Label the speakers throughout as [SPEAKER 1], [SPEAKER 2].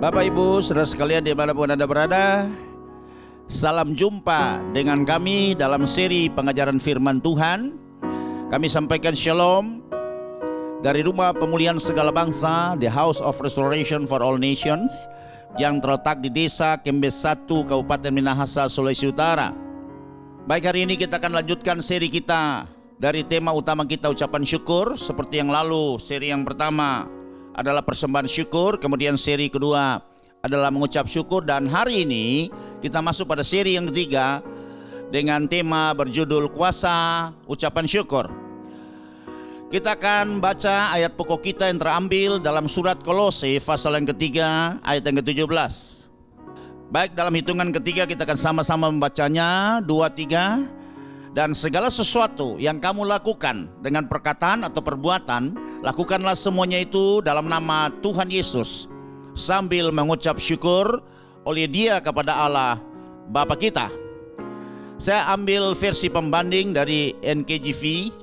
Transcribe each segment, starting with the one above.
[SPEAKER 1] Bapak Ibu, saudara sekalian dimanapun Anda berada, salam jumpa dengan kami dalam seri pengajaran firman Tuhan. Kami sampaikan shalom dari Rumah Pemulihan Segala Bangsa, The House of Restoration for All Nations, yang terletak di Desa Kembes 1, Kabupaten Minahasa, Sulawesi Utara. Baik, hari ini kita akan lanjutkan seri kita dari tema utama kita, ucapan syukur. Seperti yang lalu, seri yang pertama adalah persembahan syukur, kemudian seri kedua adalah mengucap syukur, dan hari ini kita masuk pada seri yang ketiga dengan tema berjudul kuasa ucapan syukur. Kita akan baca ayat pokok kita yang terambil dalam surat Kolose pasal yang ketiga ayat yang ke-17. Baik, dalam hitungan ketiga kita akan sama-sama membacanya. 2, 3. Dan segala sesuatu yang kamu lakukan dengan perkataan atau perbuatan, lakukanlah semuanya itu dalam nama Tuhan Yesus, sambil mengucap syukur oleh Dia kepada Allah Bapa kita. Saya ambil versi pembanding dari NKJV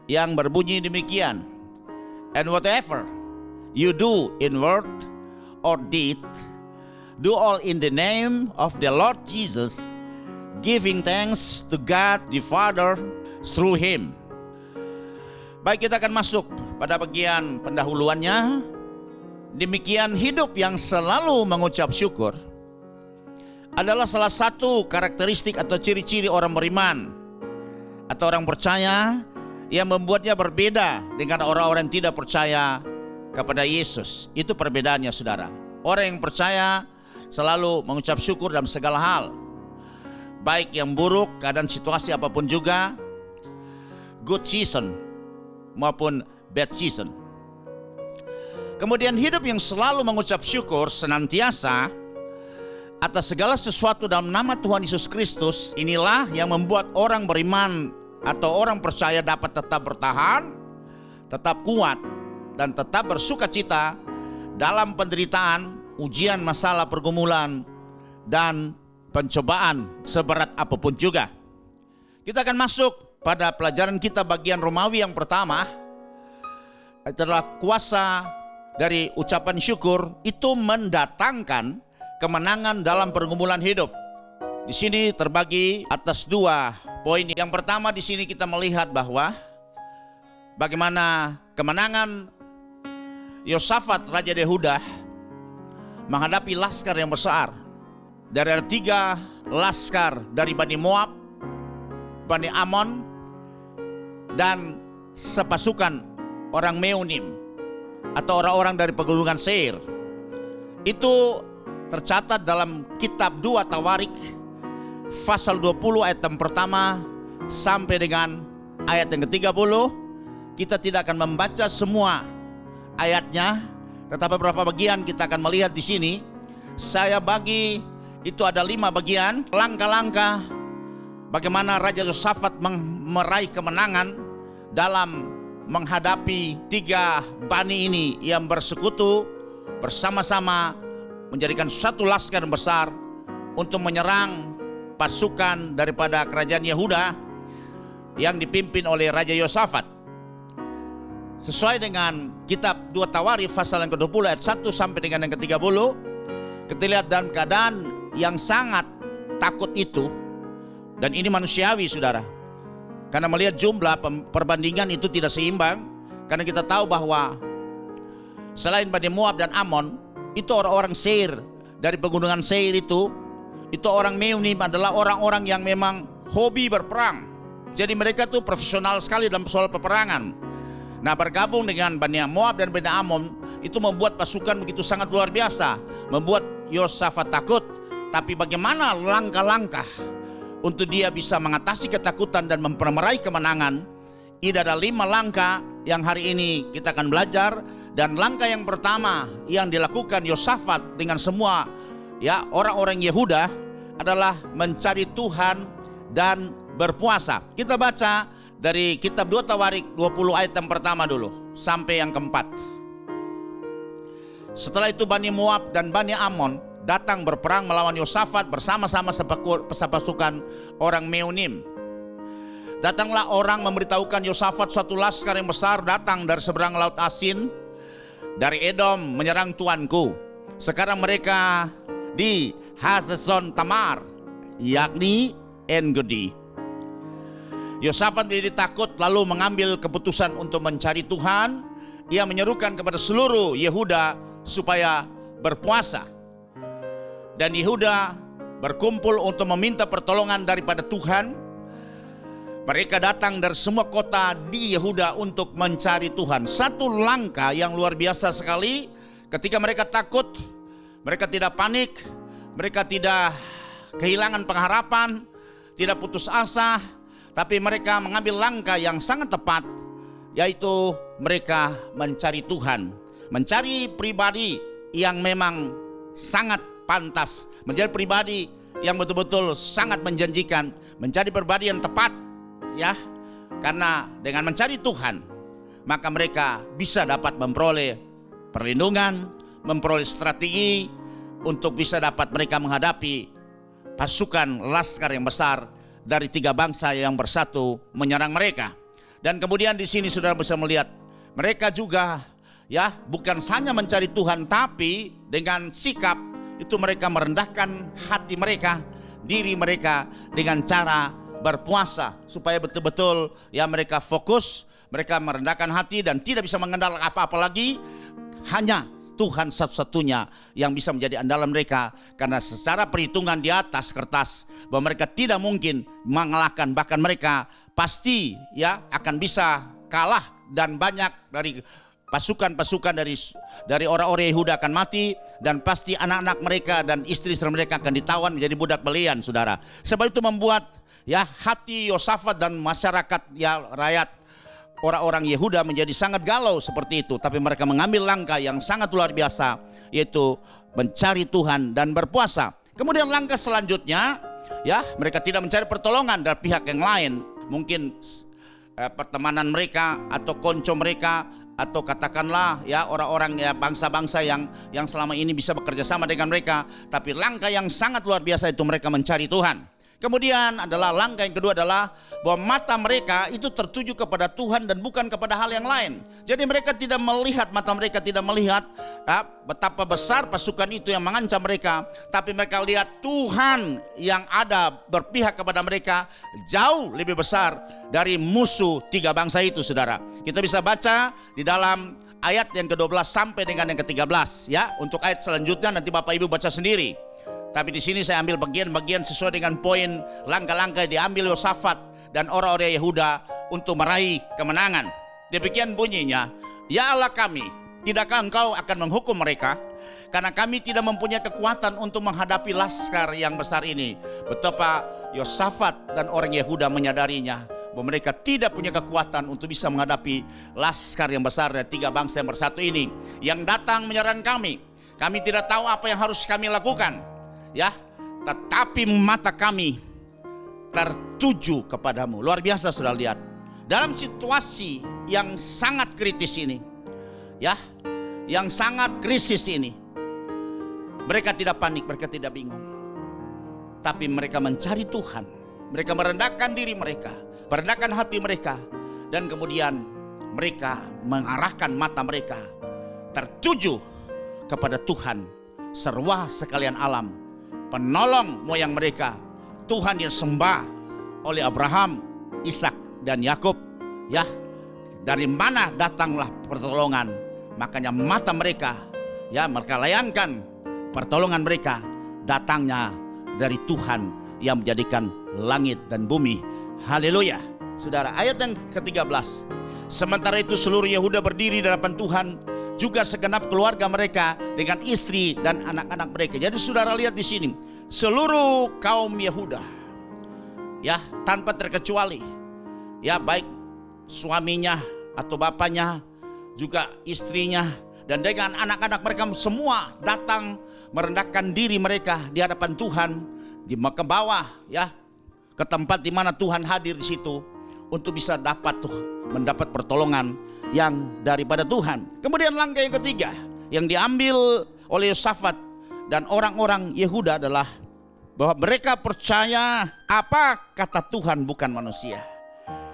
[SPEAKER 1] yang berbunyi demikian. And whatever you do in word or deed, do all in the name of the Lord Jesus, giving thanks to God the Father through Him. Baik, kita akan masuk pada bagian pendahuluannya. Demikian, hidup yang selalu mengucap syukur adalah salah satu karakteristik atau ciri-ciri orang beriman atau orang percaya yang membuatnya berbeda dengan orang-orang yang tidak percaya kepada Yesus. Itu perbedaannya, saudara. Orang yang percaya selalu mengucap syukur dalam segala hal, baik yang buruk, keadaan situasi apapun juga, good season maupun bad season. Kemudian hidup yang selalu mengucap syukur senantiasa atas segala sesuatu dalam nama Tuhan Yesus Kristus, inilah yang membuat orang beriman atau orang percaya dapat tetap bertahan, tetap kuat, dan tetap bersuka cita dalam penderitaan, ujian, masalah, pergumulan, dan pencobaan seberat apapun juga. Kita akan masuk pada pelajaran kita bagian Romawi yang pertama. Adalah kuasa dari ucapan syukur itu mendatangkan kemenangan dalam pergumulan hidup. Di sini terbagi atas 2 poin. Yang pertama, di sini kita melihat bahwa bagaimana kemenangan Yosafat Raja Yehuda menghadapi laskar yang besar. Dari ada 3 laskar dari Bani Moab, Bani Amon, dan sepasukan orang Meunim atau orang-orang dari pegunungan Seir. Itu tercatat dalam kitab 2 Tawarik pasal 20 ayat yang pertama sampai dengan ayat yang ke-30. Kita tidak akan membaca semua ayatnya, tetapi beberapa bagian kita akan melihat di sini. Saya bagi itu ada 5 bagian, langkah-langkah bagaimana Raja Yosafat meraih kemenangan dalam menghadapi 3 bani ini yang bersekutu bersama-sama menjadikan satu laskar besar untuk menyerang pasukan daripada kerajaan Yehuda yang dipimpin oleh Raja Yosafat. Sesuai dengan kitab 2 Tawarikh pasal yang ke-20 ayat 1 sampai dengan yang ke-30, kita lihat dalam keadaan yang sangat takut itu, dan ini manusiawi, saudara, karena melihat jumlah perbandingan itu tidak seimbang. Karena kita tahu bahwa selain Bani Moab dan Amon, itu orang-orang Seir dari pegunungan Seir itu orang Meunim adalah orang-orang yang memang hobi berperang. Jadi mereka tuh profesional sekali dalam soal peperangan. Nah, bergabung dengan Bani Moab dan Bani Amon itu membuat pasukan begitu sangat luar biasa, membuat Yosafat takut. Tapi bagaimana langkah-langkah untuk dia bisa mengatasi ketakutan dan meraih kemenangan? Ini ada 5 langkah yang hari ini kita akan belajar. Dan langkah yang pertama yang dilakukan Yosafat dengan semua orang-orang Yehuda adalah mencari Tuhan dan berpuasa. Kita baca dari kitab 2 Tawarik 20 ayat yang pertama dulu sampai yang ke-4. Setelah itu Bani Moab dan Bani Amon datang berperang melawan Yosafat bersama-sama sepasukan orang Meunim. Datanglah orang memberitahukan Yosafat suatu laskar yang besar datang dari seberang laut Asin, dari Edom menyerang tuanku. Sekarang mereka di Hazeson Tamar, yakni En-Gedi. Yosafat menjadi takut lalu mengambil keputusan untuk mencari Tuhan. Ia menyerukan kepada seluruh Yehuda supaya berpuasa. Dan Yehuda berkumpul untuk meminta pertolongan daripada Tuhan. Mereka datang dari semua kota di Yehuda untuk mencari Tuhan. Satu langkah yang luar biasa sekali. Ketika mereka takut, mereka tidak panik, mereka tidak kehilangan pengharapan, tidak putus asa, tapi mereka mengambil langkah yang sangat tepat, yaitu mereka mencari Tuhan, mencari pribadi yang memang sangat pantas, menjadi pribadi yang betul-betul sangat menjanjikan, mencari pribadi yang tepat, ya, karena dengan mencari Tuhan maka mereka bisa dapat memperoleh perlindungan, memperoleh strategi untuk bisa dapat mereka menghadapi pasukan laskar yang besar dari 3 bangsa yang bersatu menyerang mereka. Dan kemudian di sini saudara bisa melihat mereka juga, ya, bukan hanya mencari Tuhan, tapi dengan sikap itu mereka merendahkan hati mereka, diri mereka dengan cara berpuasa supaya betul-betul ya mereka fokus, mereka merendahkan hati dan tidak bisa mengendalikan apa-apa lagi. Hanya Tuhan satu-satunya yang bisa menjadi andalan mereka, karena secara perhitungan di atas kertas bahwa mereka tidak mungkin mengalahkan, bahkan mereka pasti ya akan bisa kalah dan banyak dari pasukan-pasukan dari orang-orang Yehuda akan mati, dan pasti anak-anak mereka dan istri-istri mereka akan ditawan menjadi budak belian, saudara. Sebab itu membuat ya hati Yosafat dan masyarakat ya rakyat orang-orang Yehuda menjadi sangat galau seperti itu. Tapi mereka mengambil langkah yang sangat luar biasa, yaitu mencari Tuhan dan berpuasa. Kemudian langkah selanjutnya, ya, mereka tidak mencari pertolongan dari pihak yang lain. Mungkin pertemanan mereka atau konco mereka, atau katakanlah ya orang-orang ya bangsa-bangsa yang selama ini bisa bekerja sama dengan mereka. Tapi langkah yang sangat luar biasa itu mereka mencari Tuhan. Kemudian adalah langkah yang kedua adalah bahwa mata mereka itu tertuju kepada Tuhan dan bukan kepada hal yang lain. Jadi mereka tidak melihat, mata mereka tidak melihat betapa besar pasukan itu yang mengancam mereka, tapi mereka lihat Tuhan yang ada berpihak kepada mereka jauh lebih besar dari musuh 3 bangsa itu, saudara. Kita bisa baca di dalam ayat yang ke-12 sampai dengan yang ke-13 ya. Untuk ayat selanjutnya nanti Bapak Ibu baca sendiri. Tapi di sini saya ambil bagian-bagian sesuai dengan poin langkah-langkah yang diambil Yosafat dan orang-orang Yehuda untuk meraih kemenangan. Demikian bunyinya, ya Allah kami, tidakkah engkau akan menghukum mereka? Karena kami tidak mempunyai kekuatan untuk menghadapi laskar yang besar ini. Betapa Yosafat dan orang Yehuda menyadarinya bahwa mereka tidak punya kekuatan untuk bisa menghadapi laskar yang besar dari 3 bangsa yang bersatu ini yang datang menyerang kami. Kami tidak tahu apa yang harus kami lakukan. Ya, tetapi mata kami tertuju kepadamu. Luar biasa, sudah lihat. Dalam situasi yang sangat kritis ini, ya, yang sangat krisis ini, mereka tidak panik, mereka tidak bingung, tapi mereka mencari Tuhan. Mereka merendahkan diri mereka, merendahkan hati mereka, dan kemudian mereka mengarahkan mata mereka tertuju kepada Tuhan, seruah sekalian alam, penolong moyang mereka, Tuhan yang sembah oleh Abraham, Ishak dan Yakub. Ya, dari mana datanglah pertolongan? Makanya mata mereka, ya, mereka layangkan pertolongan mereka datangnya dari Tuhan yang menjadikan langit dan bumi. Haleluya. Saudara, ayat yang ke-13. Sementara itu seluruh Yehuda berdiri di hadapan Tuhan, juga segenap keluarga mereka dengan istri dan anak-anak mereka. Jadi saudara lihat di sini, seluruh kaum Yehuda, ya, tanpa terkecuali, ya, baik suaminya atau bapaknya, juga istrinya, dan dengan anak-anak mereka semua datang merendahkan diri mereka di hadapan Tuhan, di ke bawah, ya, ke tempat di mana Tuhan hadir di situ untuk bisa mendapat pertolongan yang daripada Tuhan. Kemudian langkah yang ketiga yang diambil oleh Yosafat dan orang-orang Yehuda adalah bahwa mereka percaya apa kata Tuhan, bukan manusia.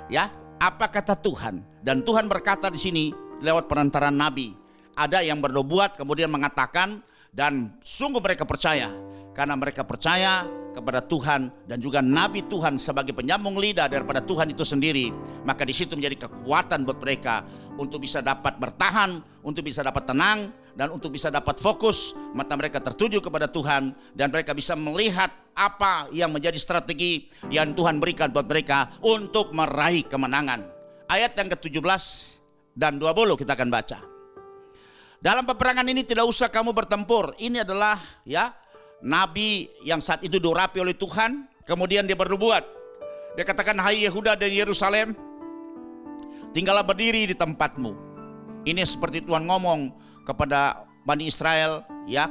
[SPEAKER 1] Ya, apa kata Tuhan? Dan Tuhan berkata di sini lewat perantaraan nabi. Ada yang bernubuat kemudian mengatakan Dan sungguh mereka percaya, karena mereka percaya kepada Tuhan dan juga Nabi Tuhan sebagai penyambung lidah daripada Tuhan itu sendiri. Maka di situ menjadi kekuatan buat mereka untuk bisa dapat bertahan, untuk bisa dapat tenang, dan untuk bisa dapat fokus. Mata mereka tertuju kepada Tuhan, dan mereka bisa melihat apa yang menjadi strategi yang Tuhan berikan buat mereka untuk meraih kemenangan. Ayat yang ke-17 dan 20 kita akan baca. Dalam peperangan ini tidak usah kamu bertempur. Ini adalah nabi yang saat itu diurapi oleh Tuhan. Kemudian dia bernubuat. Dia katakan, hai Yehuda dan Yerusalem, tinggallah berdiri di tempatmu. Ini seperti Tuhan ngomong kepada Bani Israel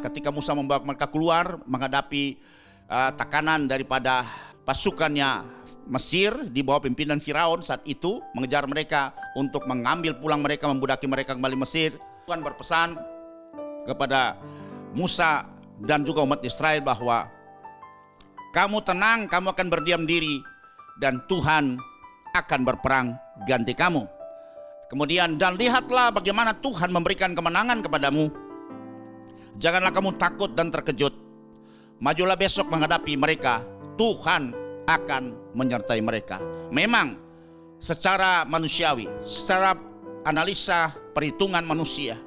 [SPEAKER 1] ketika Musa membawa mereka keluar menghadapi tekanan daripada pasukannya Mesir di bawah pimpinan Firaun saat itu, mengejar mereka untuk mengambil pulang mereka, membudaki mereka kembali Mesir. Tuhan berpesan kepada Musa dan juga umat Israel bahwa kamu tenang, kamu akan berdiam diri, dan Tuhan akan berperang ganti kamu. Kemudian, dan lihatlah bagaimana Tuhan memberikan kemenangan kepadamu. Janganlah kamu takut dan terkejut. Majulah besok menghadapi mereka. Tuhan akan menyertai mereka. Memang secara manusiawi, secara analisa perhitungan manusia,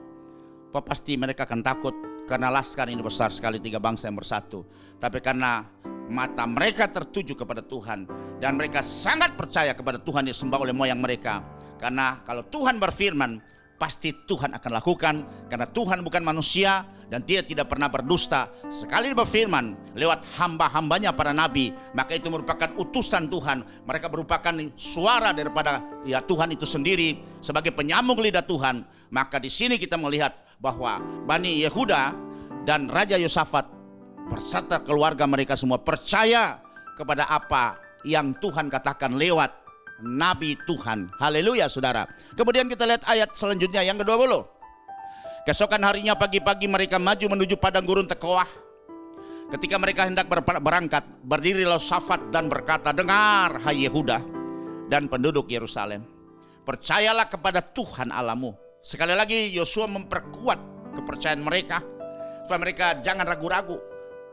[SPEAKER 1] pasti mereka akan takut karena laskar ini besar sekali, 3 bangsa yang bersatu. Tapi karena mata mereka tertuju kepada Tuhan, dan mereka sangat percaya kepada Tuhan yang disembah oleh moyang mereka. Karena kalau Tuhan berfirman, pasti Tuhan akan lakukan, karena Tuhan bukan manusia dan dia tidak pernah berdusta. Sekali berfirman lewat hamba-hambanya para nabi, maka itu merupakan utusan Tuhan. Mereka merupakan suara daripada Tuhan itu sendiri sebagai penyambung lidah Tuhan. Maka di sini kita melihat bahwa Bani Yehuda dan Raja Yosafat berserta keluarga mereka semua percaya kepada apa yang Tuhan katakan lewat Nabi Tuhan. Haleluya saudara. Kemudian kita lihat ayat selanjutnya yang ke-20. Keesokan harinya pagi-pagi mereka maju menuju padang gurun Tekoa. Ketika mereka hendak berangkat, berdirilah Yosafat dan berkata, dengar hai Yehuda dan penduduk Yerusalem, percayalah kepada Tuhan Allahmu. Sekali lagi Yosua memperkuat kepercayaan mereka, supaya mereka jangan ragu-ragu.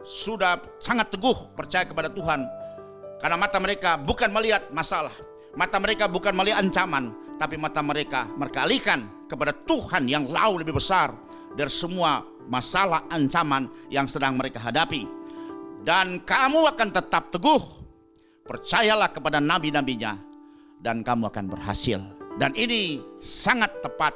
[SPEAKER 1] Sudah sangat teguh percaya kepada Tuhan, karena mata mereka bukan melihat masalah, mata mereka bukan melihat ancaman, tapi mata mereka alihkan kepada Tuhan yang jauh lebih besar dari semua masalah ancaman yang sedang mereka hadapi. Dan kamu akan tetap teguh, percayalah kepada nabi-nabinya, dan kamu akan berhasil. Dan ini sangat tepat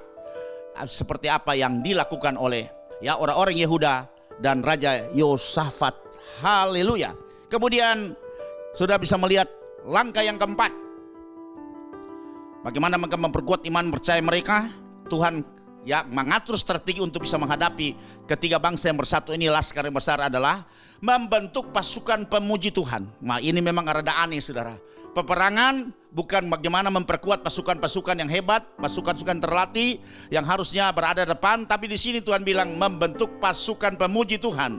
[SPEAKER 1] seperti apa yang dilakukan oleh orang-orang Yehuda dan Raja Yosafat. Haleluya. Kemudian sudah bisa melihat langkah yang keempat, bagaimana mereka memperkuat iman percaya mereka. Tuhan mengatur strategi untuk bisa menghadapi ketiga bangsa yang bersatu ini. Laskar yang besar adalah membentuk pasukan pemuji Tuhan. Nah, ini memang rada aneh saudara. Peperangan bukan bagaimana memperkuat pasukan-pasukan yang hebat, pasukan-pasukan terlatih yang harusnya berada depan, tapi di sini Tuhan bilang membentuk pasukan pemuji Tuhan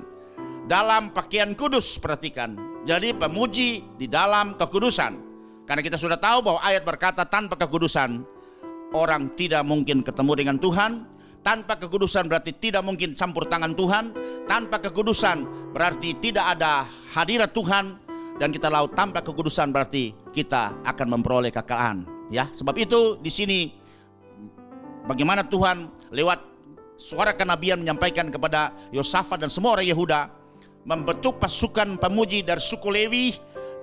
[SPEAKER 1] dalam pakaian kudus. Perhatikan, jadi pemuji di dalam kekudusan. Karena kita sudah tahu bahwa ayat berkata tanpa kekudusan orang tidak mungkin ketemu dengan Tuhan. Tanpa kekudusan berarti tidak mungkin campur tangan Tuhan. Tanpa kekudusan berarti tidak ada hadirat Tuhan. Dan kita tahu tanpa kekudusan berarti kita akan memperoleh kekalahan. Sebab itu di sini bagaimana Tuhan lewat suara kenabian menyampaikan kepada Yosafat dan semua orang Yehuda membentuk pasukan pemuji dari suku Lewi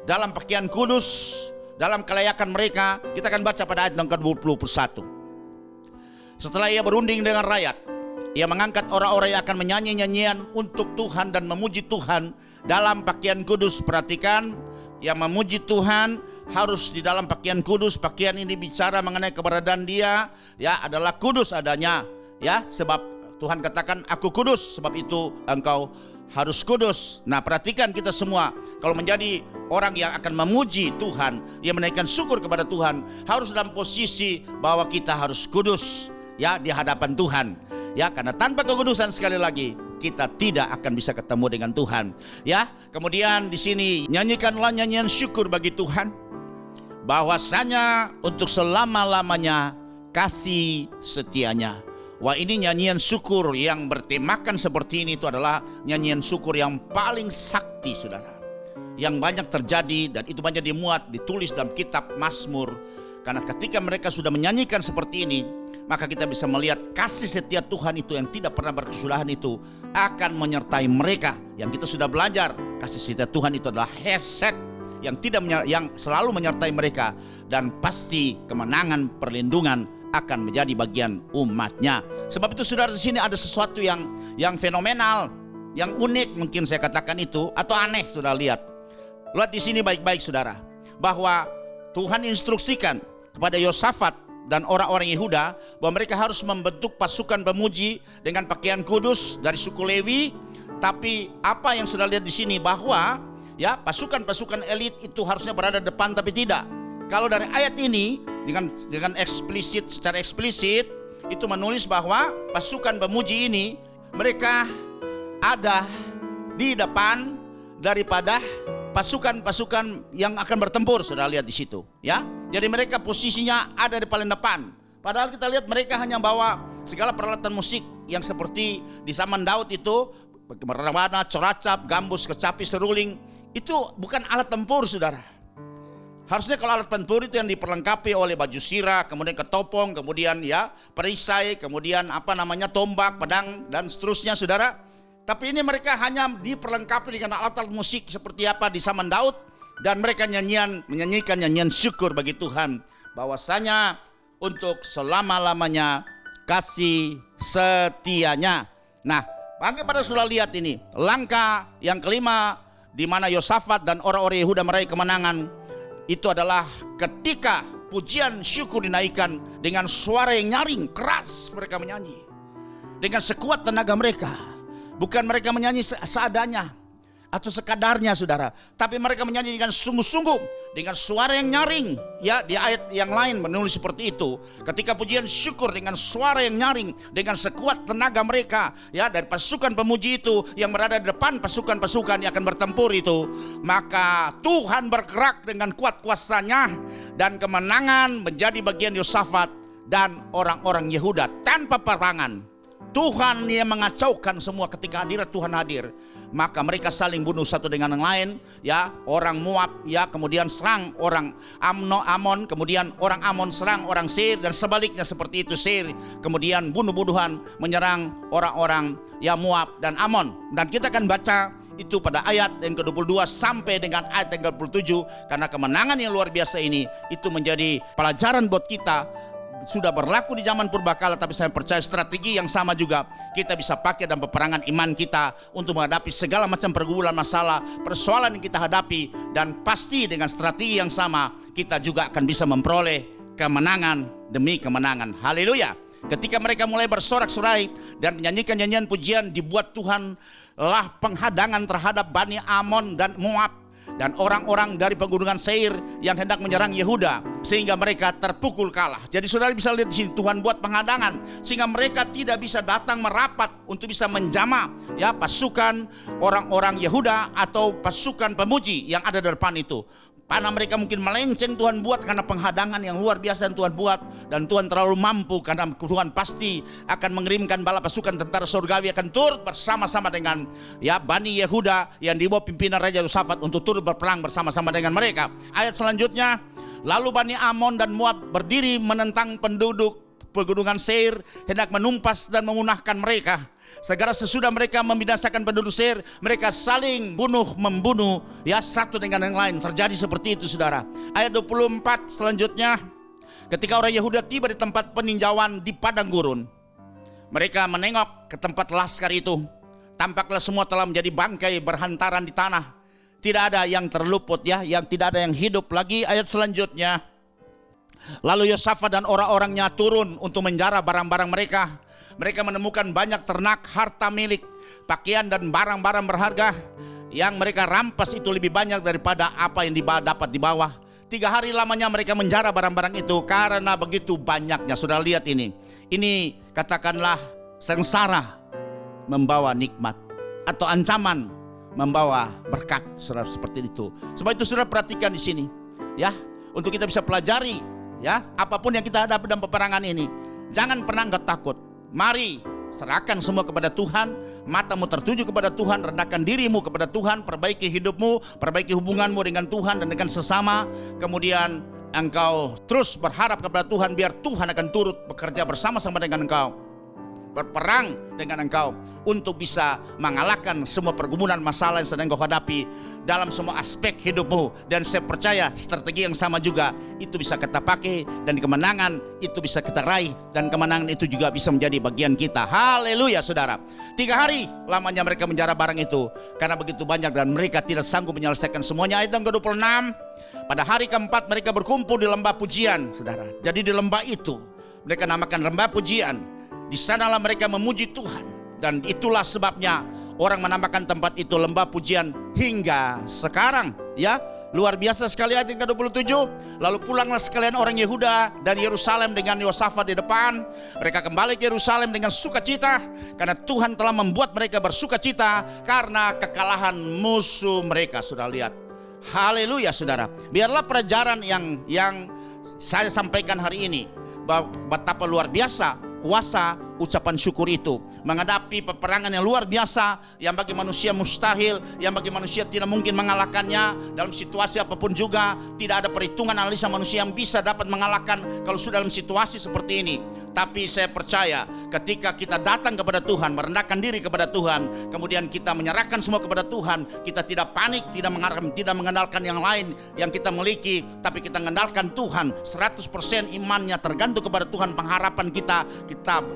[SPEAKER 1] dalam pakaian kudus, dalam kelayakan mereka. Kita akan baca pada ayat yang ke-21. Setelah ia berunding dengan rakyat, ia mengangkat orang-orang yang akan menyanyi nyanyian untuk Tuhan dan memuji Tuhan dalam pakaian kudus. Perhatikan, yang memuji Tuhan harus di dalam pakaian kudus. Pakaian ini bicara mengenai keberadaan dia adalah kudus adanya, sebab Tuhan katakan aku kudus, sebab itu engkau harus kudus. Nah, perhatikan kita semua kalau menjadi orang yang akan memuji Tuhan, yang menaikkan syukur kepada Tuhan, harus dalam posisi bahwa kita harus kudus di hadapan Tuhan. Karena tanpa kekudusan sekali lagi kita tidak akan bisa ketemu dengan Tuhan. Kemudian di sini nyanyikanlah nyanyian syukur bagi Tuhan, bahwasanya untuk selama-lamanya kasih setianya. Wah, ini nyanyian syukur yang bertemakan seperti ini, itu adalah nyanyian syukur yang paling sakti, saudara, yang banyak terjadi, dan itu banyak dimuat, ditulis dalam kitab Mazmur. Karena ketika mereka sudah menyanyikan seperti ini, maka kita bisa melihat kasih setia Tuhan itu yang tidak pernah berkesudahan itu akan menyertai mereka. Yang kita sudah belajar, kasih setia Tuhan itu adalah hesed yang selalu menyertai mereka, dan pasti kemenangan, perlindungan akan menjadi bagian umatnya. Sebab itu saudara, di sini ada sesuatu yang fenomenal, yang unik mungkin saya katakan itu, atau aneh. Saudara lihat di sini baik-baik saudara, bahwa Tuhan instruksikan kepada Yosafat dan orang-orang Yehuda bahwa mereka harus membentuk pasukan pemuji dengan pakaian kudus dari suku Lewi. Tapi apa yang sudah lihat di sini, bahwa ya pasukan-pasukan elit itu harusnya berada depan, tapi tidak. Kalau dari ayat ini dengan eksplisit, secara eksplisit itu menulis bahwa pasukan pemuji ini mereka ada di depan daripada pasukan-pasukan yang akan bertempur. Sudah lihat di situ, ya. Jadi mereka posisinya ada di paling depan. Padahal kita lihat mereka hanya bawa segala peralatan musik yang seperti di zaman Daud itu, rebana, coracap, gambus, kecapi, seruling. Itu bukan alat tempur, saudara. Harusnya kalau alat tempur itu yang diperlengkapi oleh baju sirah, kemudian ketopong, kemudian ya perisai, kemudian tombak, pedang, dan seterusnya, saudara. Tapi ini mereka hanya diperlengkapi dengan alat-alat musik seperti apa di zaman Daud, dan mereka menyanyikan nyanyian syukur bagi Tuhan, bahwasanya untuk selama-lamanya kasih setianya. Nah, bagaimana sudah lihat ini langkah yang kelima, di mana Yosafat dan orang-orang Yehuda meraih kemenangan. Itu adalah ketika pujian syukur dinaikkan dengan suara yang nyaring, keras mereka menyanyi dengan sekuat tenaga mereka. Bukan mereka menyanyi seadanya atau sekadarnya, saudara, tapi mereka menyanyi dengan sungguh-sungguh, dengan suara yang nyaring. Ya, di ayat yang lain menulis seperti itu. Ketika pujian syukur dengan suara yang nyaring, dengan sekuat tenaga mereka, ya, dari pasukan pemuji itu yang berada di depan pasukan-pasukan yang akan bertempur itu, maka Tuhan bergerak dengan kuat kuasanya, dan kemenangan menjadi bagian Yosafat dan orang-orang Yehuda tanpa perangan. Tuhan yang mengacaukan semua ketika hadirat Tuhan hadir. Maka mereka saling bunuh satu dengan yang lain, ya, orang Moab ya kemudian serang orang Amon, kemudian orang Amon serang orang Seir, dan sebaliknya seperti itu, Seir kemudian bunuh-bunuhan menyerang orang-orang ya Moab dan Amon. Dan kita akan baca itu pada ayat yang ke-22 sampai dengan ayat yang ke-27, karena kemenangan yang luar biasa ini itu menjadi pelajaran buat kita. Sudah berlaku di zaman purbakala, tapi saya percaya strategi yang sama juga kita bisa pakai dalam peperangan iman kita untuk menghadapi segala macam pergumulan, masalah, persoalan yang kita hadapi, dan pasti dengan strategi yang sama kita juga akan bisa memperoleh kemenangan demi kemenangan. Haleluya. Ketika mereka mulai bersorak-sorai dan menyanyikan nyanyian pujian, dibuat Tuhan lah penghadangan terhadap Bani Amon dan Moab dan orang-orang dari pegunungan Seir yang hendak menyerang Yehuda, sehingga mereka terpukul kalah. Jadi saudara bisa lihat di sini, Tuhan buat penghadangan sehingga mereka tidak bisa datang merapat untuk bisa menjamah ya pasukan orang-orang Yehuda atau pasukan pemuji yang ada di depan itu. Panah mereka mungkin melenceng, Tuhan buat karena penghadangan yang luar biasa yang Tuhan buat. Dan Tuhan terlalu mampu, karena Tuhan pasti akan mengirimkan bala pasukan tentara surgawi akan turut bersama-sama dengan ya Bani Yehuda yang dibawa pimpinan Raja Yosafat untuk turut berperang bersama-sama dengan mereka. Ayat selanjutnya, lalu Bani Amon dan Moab berdiri menentang penduduk pegunungan Seir, hendak menumpas dan memunahkan mereka. Segera sesudah mereka membinasakan penduduk Seir, mereka saling membunuh ya satu dengan yang lain. Terjadi seperti itu, saudara. Ayat 24 selanjutnya, ketika orang Yehuda tiba di tempat peninjauan di padang gurun, mereka menengok ke tempat laskar itu. Tampaklah semua telah menjadi bangkai berhantaran di tanah. Tidak ada yang terluput ya, yang tidak ada yang hidup lagi. Ayat selanjutnya, lalu Yosafat dan orang-orangnya turun untuk menjara barang-barang mereka. Mereka menemukan banyak ternak, harta milik, pakaian dan barang-barang berharga. Yang mereka rampas itu lebih banyak daripada apa yang dapat dibawa. 3 hari lamanya mereka menjara barang-barang itu karena begitu banyaknya. Sudah lihat ini. Ini katakanlah sengsara membawa nikmat, atau ancaman membawa berkat, saudara, seperti itu. Sebab itu saudara perhatikan di sini ya, untuk kita bisa pelajari ya apapun yang kita hadapi dalam peperangan ini. Jangan pernah enggak takut. Mari serahkan semua kepada Tuhan, matamu tertuju kepada Tuhan, rendahkan dirimu kepada Tuhan, perbaiki hidupmu, perbaiki hubunganmu dengan Tuhan dan dengan sesama. Kemudian engkau terus berharap kepada Tuhan, biar Tuhan akan turut bekerja bersama-sama dengan engkau, berperang dengan engkau untuk bisa mengalahkan semua pergumulan masalah yang sedang engkau hadapi dalam semua aspek hidupmu. Dan saya percaya strategi yang sama juga itu bisa kita pakai, dan kemenangan itu bisa kita raih, dan kemenangan itu juga bisa menjadi bagian kita. Haleluya saudara. 3 hari lamanya mereka menjara barang itu karena begitu banyak dan mereka tidak sanggup menyelesaikan semuanya. Ayat yang ke-26, pada hari keempat mereka berkumpul di lembah pujian, saudara. Jadi di lembah itu mereka namakan lembah pujian. Di sanalah mereka memuji Tuhan, dan itulah sebabnya orang menamakan tempat itu lembah pujian hingga sekarang. Ya, luar biasa sekali. Ayat yang ke-27, lalu pulanglah sekalian orang Yehuda dan Yerusalem dengan Yosafat di depan. Mereka kembali ke Yerusalem dengan sukacita karena Tuhan telah membuat mereka bersukacita karena kekalahan musuh mereka. Sudah lihat, haleluya saudara. Biarlah pelajaran yang saya sampaikan hari ini, betapa luar biasa kuasa ucapan syukur itu menghadapi peperangan yang luar biasa, yang bagi manusia mustahil, yang bagi manusia tidak mungkin mengalahkannya dalam situasi apapun juga. Tidak ada perhitungan analisa manusia yang bisa dapat mengalahkan kalau sudah dalam situasi seperti ini. Tapi saya percaya ketika kita datang kepada Tuhan, merendahkan diri kepada Tuhan, kemudian kita menyerahkan semua kepada Tuhan, kita tidak panik, tidak mengandalkan yang lain yang kita miliki, tapi kita mengandalkan Tuhan 100%. Imannya tergantung kepada Tuhan, pengharapan kita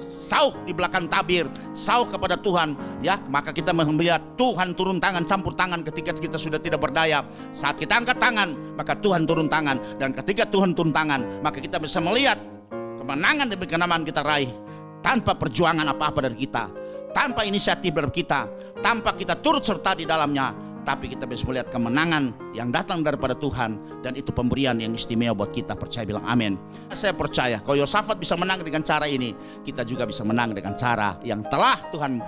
[SPEAKER 1] sauh di belakang tabir, sauh kepada Tuhan, ya, maka kita melihat Tuhan turun tangan, campur tangan ketika kita sudah tidak berdaya. Saat kita angkat tangan, maka Tuhan turun tangan, dan ketika Tuhan turun tangan, maka kita bisa melihat kemenangan demi kemenangan kita raih tanpa perjuangan apa-apa dari kita, tanpa inisiatif dari kita, tanpa kita turut serta di dalamnya, tapi kita bisa melihat kemenangan yang datang daripada Tuhan, dan itu pemberian yang istimewa buat kita. Percaya, bilang amin. Saya percaya kalau Yosafat bisa menang dengan cara ini, kita juga bisa menang dengan cara yang telah Tuhan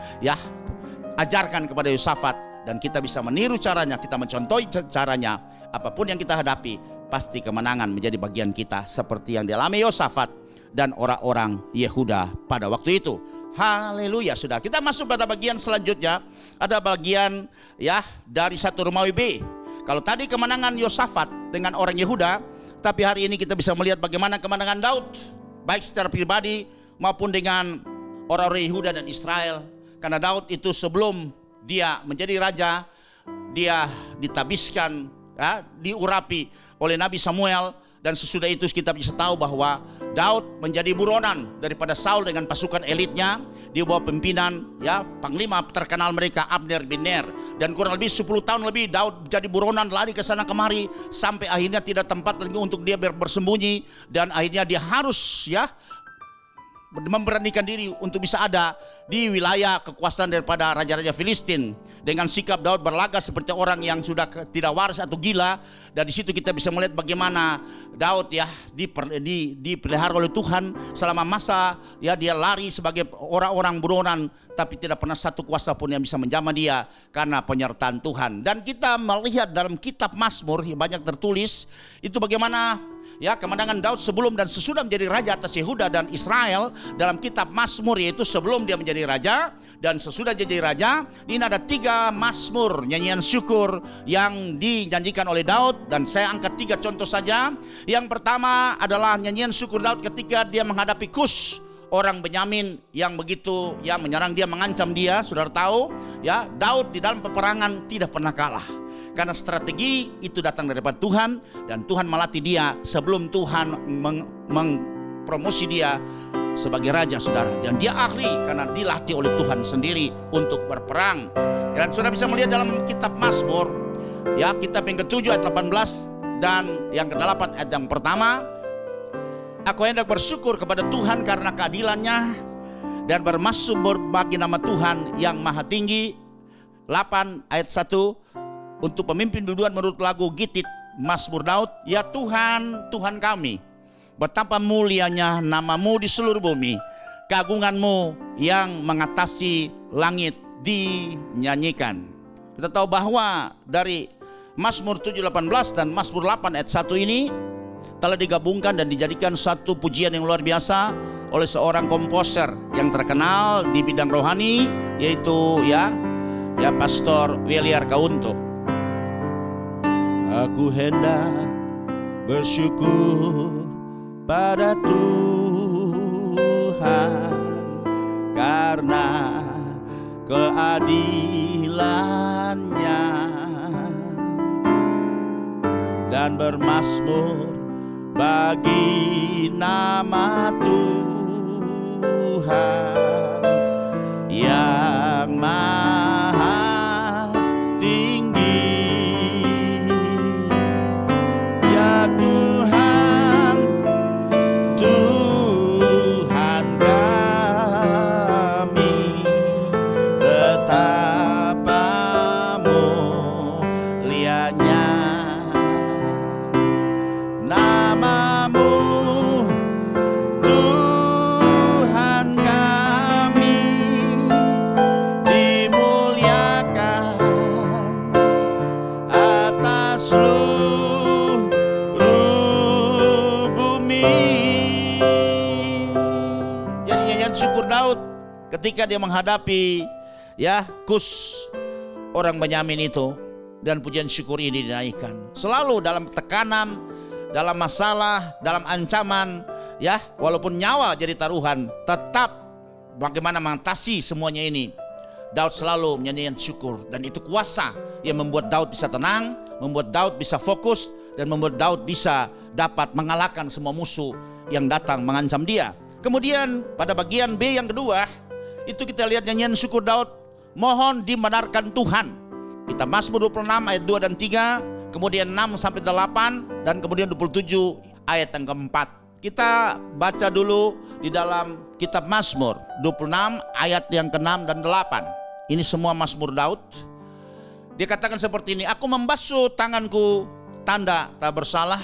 [SPEAKER 1] ajarkan kepada Yosafat, dan kita bisa meniru caranya, kita mencontohi caranya. Apapun yang kita hadapi, pasti kemenangan menjadi bagian kita seperti yang dialami Yosafat dan orang-orang Yehuda pada waktu itu. Haleluya saudara. Kita masuk pada bagian selanjutnya. Ada bagian dari 1 Romawi B. Kalau tadi kemenangan Yosafat dengan orang Yehuda, tapi hari ini kita bisa melihat bagaimana kemenangan Daud, baik secara pribadi maupun dengan orang-orang Yehuda dan Israel. Karena Daud itu sebelum dia menjadi raja, dia ditabiskan, diurapi oleh Nabi Samuel. Dan sesudah itu kita bisa tahu bahwa Daud menjadi buronan daripada Saul dengan pasukan elitnya. Dia bawa pimpinan, panglima terkenal mereka Abner bin Ner. Dan kurang lebih 10 tahun lebih Daud jadi buronan, lari ke sana kemari, sampai akhirnya tidak tempat lagi untuk dia bersembunyi. Dan akhirnya dia harus memberanikan diri untuk bisa ada di wilayah kekuasaan daripada raja-raja Filistin. Dengan sikap Daud berlaga seperti orang yang sudah tidak waras atau gila. Dan di situ kita bisa melihat bagaimana Daud dipelihara oleh Tuhan selama masa dia lari sebagai orang-orang buronan, tapi tidak pernah satu kuasa pun yang bisa menjamah dia karena penyertaan Tuhan. Dan kita melihat dalam kitab Mazmur banyak tertulis itu bagaimana kemenangan Daud sebelum dan sesudah menjadi raja atas Yehuda dan Israel. Dalam kitab Mazmur, yaitu sebelum dia menjadi raja dan sesudah dia jadi raja, ini ada 3 Mazmur, nyanyian syukur yang dinyanyikan oleh Daud. Dan saya angkat 3 contoh saja. Yang pertama adalah nyanyian syukur Daud ketika dia menghadapi Kus, orang Benyamin yang begitu menyerang dia, mengancam dia. Saudara tahu Daud di dalam peperangan tidak pernah kalah, karena strategi itu datang daripada Tuhan, dan Tuhan melatih dia sebelum Tuhan mempromosi dia sebagai raja, saudara. Dan dia ahli karena dilatih oleh Tuhan sendiri untuk berperang. Dan saudara bisa melihat dalam kitab Mazmur, kitab yang ke-7 ayat 18 dan yang ke-8 ayat yang pertama. Aku hendak bersyukur kepada Tuhan karena keadilannya, dan bermasmur bagi nama Tuhan yang maha tinggi. 8 ayat 1. Untuk pemimpin biduan menurut lagu Gitit, Mazmur Daud. Ya Tuhan, Tuhan kami, betapa mulianya namamu di seluruh bumi, keagunganmu yang mengatasi langit dinyanyikan. Kita tahu bahwa dari Mazmur 7:18 dan Mazmur 8 ayat 1 ini telah digabungkan dan dijadikan satu pujian yang luar biasa oleh seorang komposer yang terkenal di bidang rohani, yaitu Pastor Williar Kaunto. Aku hendak bersyukur pada Tuhan karena keadilannya, dan bermazmur bagi nama Tuhan yang maha tinggi. Ya Tuhan, Tuhan kami, betapa mulianya namamu, Tuhan kami, dimuliakan atas seluruh bumi. Jadi nyanyian syukur Daud ketika dia menghadapi Kus orang Benyamin itu, dan pujian syukur ini dinaikkan. Selalu dalam tekanan, dalam masalah, dalam ancaman, walaupun nyawa jadi taruhan, tetap bagaimana mengatasi semuanya ini. Daud selalu menyanyikan syukur, dan itu kuasa yang membuat Daud bisa tenang, membuat Daud bisa fokus, dan membuat Daud bisa dapat mengalahkan semua musuh yang datang mengancam dia. Kemudian pada bagian B yang kedua, itu kita lihat nyanyian syukur Daud, mohon dibenarkan Tuhan. Kita Mazmur 26 ayat 2 dan 3, kemudian 6 sampai 8, dan kemudian 27 ayat yang keempat. Kita baca dulu di dalam kitab Mazmur 26 ayat yang ke-6 dan 8. Ini semua Mazmur Daud. Dia katakan seperti ini, aku membasuh tanganku tanda tak bersalah,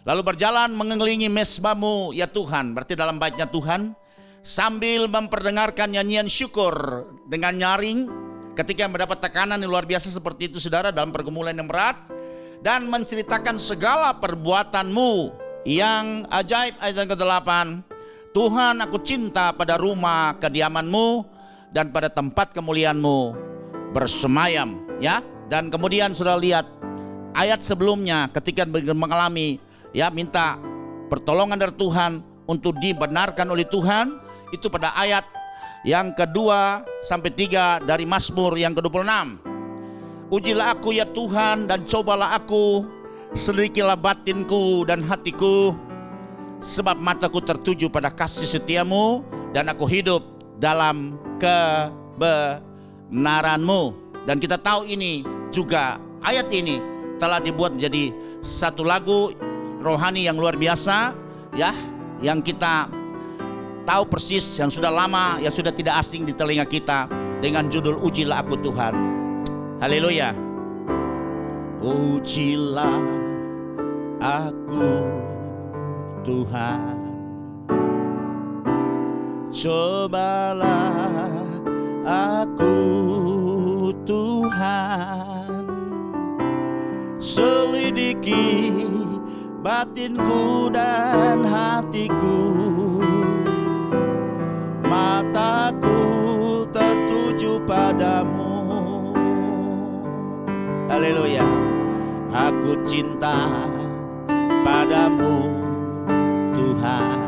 [SPEAKER 1] lalu berjalan mengelilingi mezbamu ya Tuhan, berarti dalam baitnya Tuhan, sambil memperdengarkan nyanyian syukur dengan nyaring ketika mendapat tekanan yang luar biasa seperti itu saudara, dalam pergumulan yang berat, dan menceritakan segala perbuatanmu yang ajaib. Ayat yang ke-8, Tuhan, aku cinta pada rumah kediamanmu dan pada tempat kemuliaanmu bersemayam. Dan kemudian sudah lihat ayat sebelumnya ketika mengalami minta pertolongan dari Tuhan untuk dibenarkan oleh Tuhan, itu pada ayat yang kedua sampai 3 dari Mazmur yang ke-26. Ujilah aku ya Tuhan, dan cobalah aku, selidikilah batinku dan hatiku, sebab mataku tertuju pada kasih setiamu, dan aku hidup dalam kebenaranmu. Dan kita tahu ini juga, ayat ini telah dibuat menjadi satu lagu rohani yang luar biasa, yang kita tahu persis, yang sudah lama, yang sudah tidak asing di telinga kita, dengan judul Ujilah Aku Tuhan. Haleluya. Ujilah aku Tuhan, cobalah aku Tuhan, selidiki batinku dan hatiku, mataku tertuju padamu. Haleluya. Aku cinta padamu Tuhan,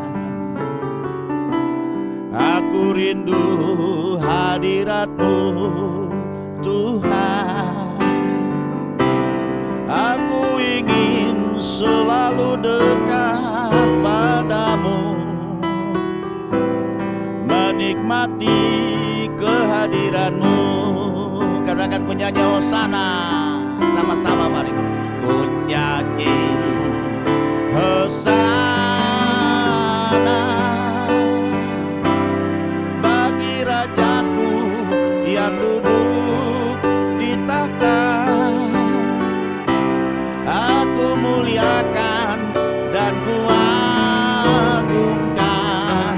[SPEAKER 1] aku rindu hadiratmu Tuhan, aku ingin selalu dekat padamu, menikmati kehadiranmu. Katakan ku nyanyi hosana sama-sama, mari ku nyanyi hosana bagi Rajaku yang duduk di takhta. Aku muliakan dan ku agungkan,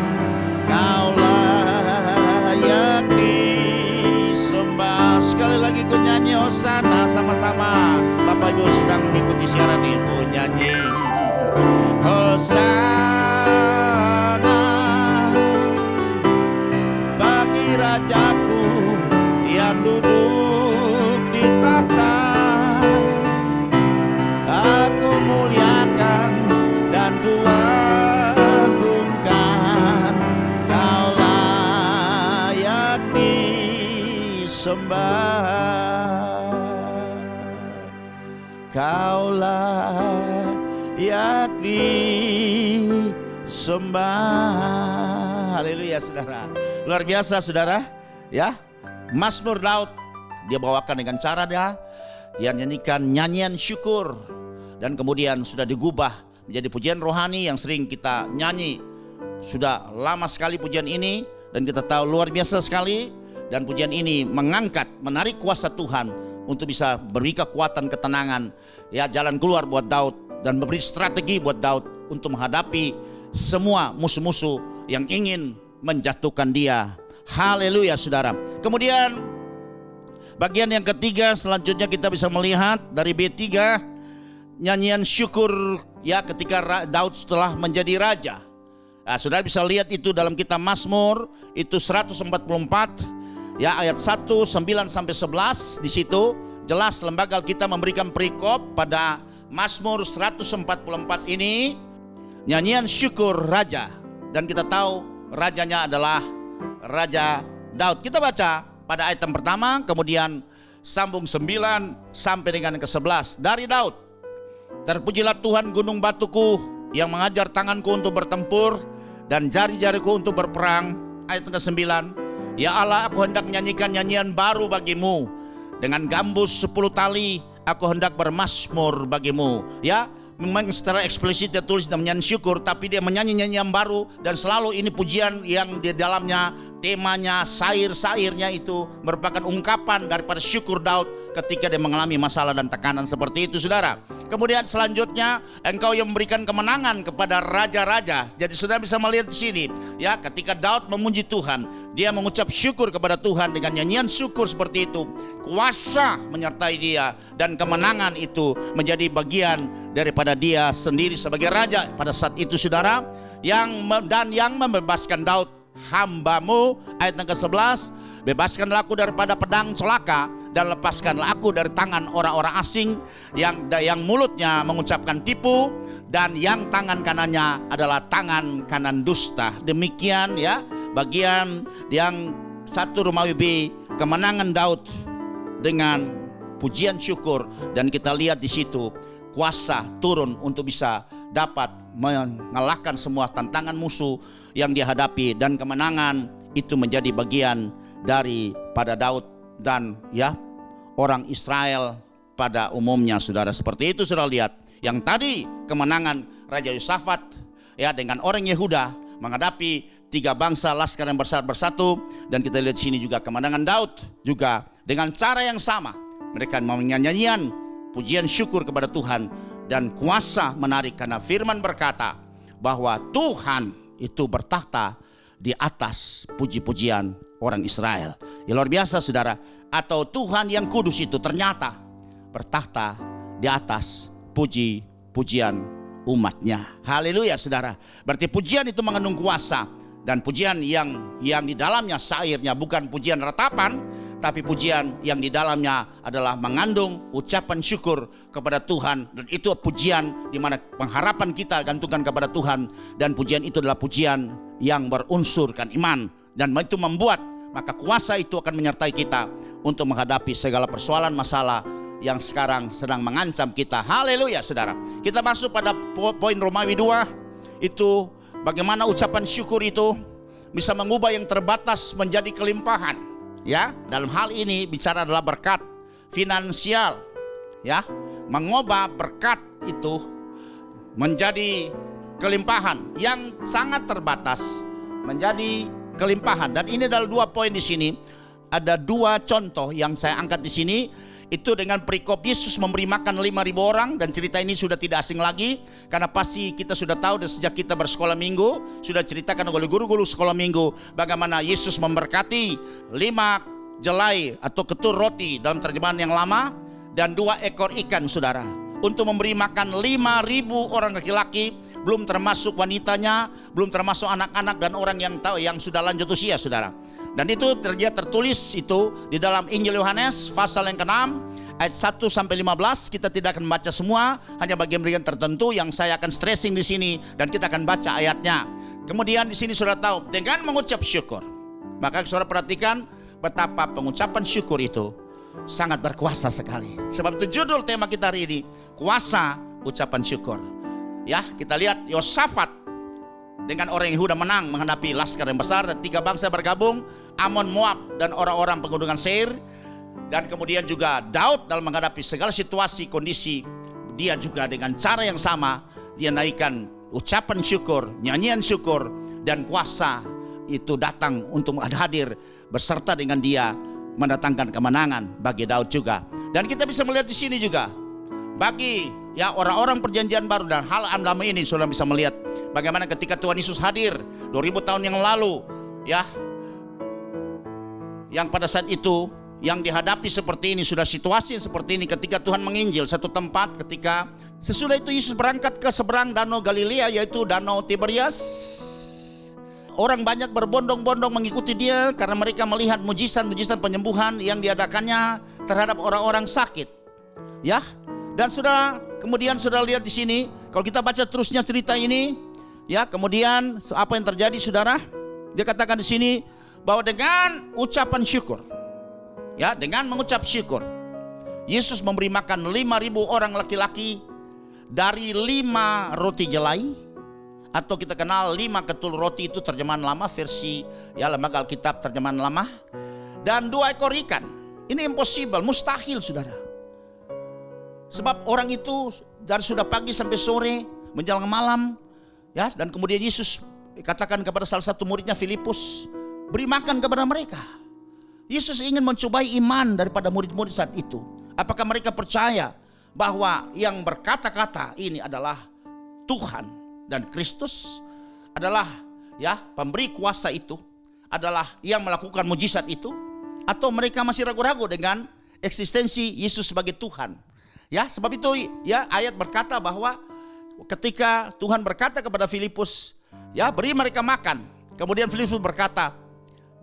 [SPEAKER 1] Kau layak disembah. Sekali lagi ku nyanyi hosana sama-sama. Bapak Ibu sedang mengikuti siaran ini, ku nyanyi hosana Rajaku yang duduk di tahta. Aku muliakan dan kuagungkan, Kau layak disembah. Kau layak disembah. Haleluya saudara. Luar biasa saudara. Ya, Mazmur Daud dia bawakan dengan cara dia nyanyikan nyanyian syukur, dan kemudian sudah digubah menjadi pujian rohani yang sering kita nyanyi. Sudah lama sekali pujian ini dan kita tahu luar biasa sekali, dan pujian ini mengangkat, menarik kuasa Tuhan untuk bisa beri kekuatan, ketenangan, ya, jalan keluar buat Daud, dan memberi strategi buat Daud untuk menghadapi semua musuh-musuh yang ingin menjatuhkan dia. Haleluya saudara. Kemudian bagian yang ketiga selanjutnya kita bisa melihat dari B3, nyanyian syukur, ya, ketika Daud setelah menjadi raja. Nah, saudara bisa lihat itu dalam kitab Mazmur itu 144, ya, ayat 1, 9 sampai 11. Di situ jelas lembaga kita memberikan perikop pada Mazmur 144 ini, nyanyian syukur raja, dan kita tahu rajanya adalah Raja Daud. Kita baca pada ayat yang pertama, kemudian sambung 9 sampai dengan yang ke-11. Dari Daud, terpujilah Tuhan gunung batuku yang mengajar tanganku untuk bertempur dan jari-jariku untuk berperang. Ayat yang ke-9, ya Allah, aku hendak menyanyikan nyanyian baru bagimu, dengan gambus 10 tali aku hendak bermazmur bagimu. Ya, memang secara eksplisit dia tulis dan menyanyi syukur, tapi dia menyanyi nyanyian baru, dan selalu ini pujian yang di dalamnya temanya, sair-sairnya itu merupakan ungkapan daripada syukur Daud ketika dia mengalami masalah dan tekanan seperti itu saudara. Kemudian selanjutnya, engkau yang memberikan kemenangan kepada raja-raja. Jadi saudara bisa melihat di sini, ya, ketika Daud memuji Tuhan, dia mengucap syukur kepada Tuhan dengan nyanyian syukur seperti itu. Kuasa menyertai dia dan kemenangan itu menjadi bagian daripada dia sendiri sebagai raja pada saat itu saudara. Yang membebaskan Daud, hambamu, ayat yang ke-11, bebaskanlah aku daripada pedang celaka dan lepaskanlah aku dari tangan orang-orang asing yang mulutnya mengucapkan tipu dan yang tangan kanannya adalah tangan kanan dusta. Demikian, ya, bagian yang 1 Romawi B, kemenangan Daud dengan pujian syukur, dan kita lihat di situ kuasa turun untuk bisa dapat mengalahkan semua tantangan musuh yang dihadapi, dan kemenangan itu menjadi bagian daripada Daud dan, ya, orang Israel pada umumnya saudara. Seperti itu saudara lihat. Yang tadi kemenangan Raja Yosafat, ya, dengan orang Yehuda menghadapi 3 bangsa laskar yang bersatu, dan kita lihat sini juga kemenangan Daud juga dengan cara yang sama. Mereka menyanyikan nyanyian pujian syukur kepada Tuhan, dan kuasa menarik karena firman berkata bahwa Tuhan itu bertakhta di atas puji-pujian orang Israel. Ya, luar biasa saudara. Atau Tuhan yang kudus itu ternyata bertakhta di atas puji-pujian umatnya. Haleluya saudara. Berarti pujian itu mengandung kuasa, dan pujian yang di dalamnya sairnya bukan pujian ratapan, tapi pujian yang di dalamnya adalah mengandung ucapan syukur kepada Tuhan. Dan itu pujian di mana pengharapan kita gantungkan kepada Tuhan, dan pujian itu adalah pujian yang berunsurkan iman, dan itu membuat maka kuasa itu akan menyertai kita untuk menghadapi segala persoalan masalah yang sekarang sedang mengancam kita. Haleluya saudara. Kita masuk pada poin Romawi 2, itu bagaimana ucapan syukur itu bisa mengubah yang terbatas menjadi kelimpahan. Ya, dalam hal ini bicara adalah berkat finansial, ya, mengubah berkat itu menjadi kelimpahan yang sangat terbatas menjadi kelimpahan. Dan ini adalah 2 poin di sini. Ada 2 contoh yang saya angkat di sini. Itu dengan perikop Yesus memberi makan 5.000 orang, dan cerita ini sudah tidak asing lagi karena pasti kita sudah tahu dan sejak kita bersekolah minggu sudah ceritakan oleh guru-guru sekolah minggu bagaimana Yesus memberkati 5 jelai atau ketur roti dalam terjemahan yang lama dan 2 ekor ikan saudara, untuk memberi makan 5.000 orang laki-laki, belum termasuk wanitanya, belum termasuk anak-anak dan orang yang sudah lanjut usia saudara. Dan itu tertulis itu di dalam Injil Yohanes pasal yang ke-6 ayat 1 sampai 15. Kita tidak akan membaca semua, hanya bagian-bagian tertentu yang saya akan stressing di sini dan kita akan baca ayatnya. Kemudian di sini saudara tahu dengan mengucap syukur. Maka saudara perhatikan betapa pengucapan syukur itu sangat berkuasa sekali. Sebab itu judul tema kita hari ini, kuasa ucapan syukur. Ya, kita lihat Yosafat dengan orang Yehuda menang menghadapi laskar yang besar dan 3 bangsa bergabung, Amon, Moab dan orang-orang pegunungan Seir. Dan kemudian juga Daud dalam menghadapi segala situasi kondisi, dia juga dengan cara yang sama dia naikkan ucapan syukur, nyanyian syukur, dan kuasa itu datang untuk hadir beserta dengan dia mendatangkan kemenangan bagi Daud juga. Dan kita bisa melihat di sini juga bagi ya orang-orang perjanjian baru dan hal lama ini, saudara bisa melihat bagaimana ketika Tuhan Yesus hadir 2000 tahun yang lalu, ya, yang pada saat itu yang dihadapi seperti ini, sudah situasi seperti ini ketika Tuhan menginjil satu tempat, ketika sesudah itu Yesus berangkat ke seberang danau Galilea, yaitu danau Tiberias. Orang banyak berbondong-bondong mengikuti dia karena mereka melihat mujizat-mujizat penyembuhan yang diadakannya terhadap orang-orang sakit. Ya. Dan sudah kemudian sudah lihat di sini, kalau kita baca terusnya cerita ini, ya, kemudian apa yang terjadi saudara? Dia katakan di sini bahwa dengan ucapan syukur, ya, dengan mengucap syukur, Yesus memberi makan 5.000 orang laki-laki dari 5 roti jelai, atau kita kenal 5 ketul roti, itu terjemahan lama versi ya Lembaga Alkitab terjemahan lama, dan 2 ekor ikan. Ini impossible, mustahil saudara. Sebab orang itu dari sudah pagi sampai sore menjelang malam, ya, dan kemudian Yesus katakan kepada salah satu muridnya Filipus, beri makan kepada mereka. Yesus ingin mencobai iman daripada murid-murid saat itu. Apakah mereka percaya bahwa yang berkata-kata ini adalah Tuhan dan Kristus adalah ya pemberi kuasa itu, adalah yang melakukan mujizat itu, atau mereka masih ragu-ragu dengan eksistensi Yesus sebagai Tuhan? Ya, sebab itu ya ayat berkata bahwa ketika Tuhan berkata kepada Filipus, ya, beri mereka makan. Kemudian Filipus berkata,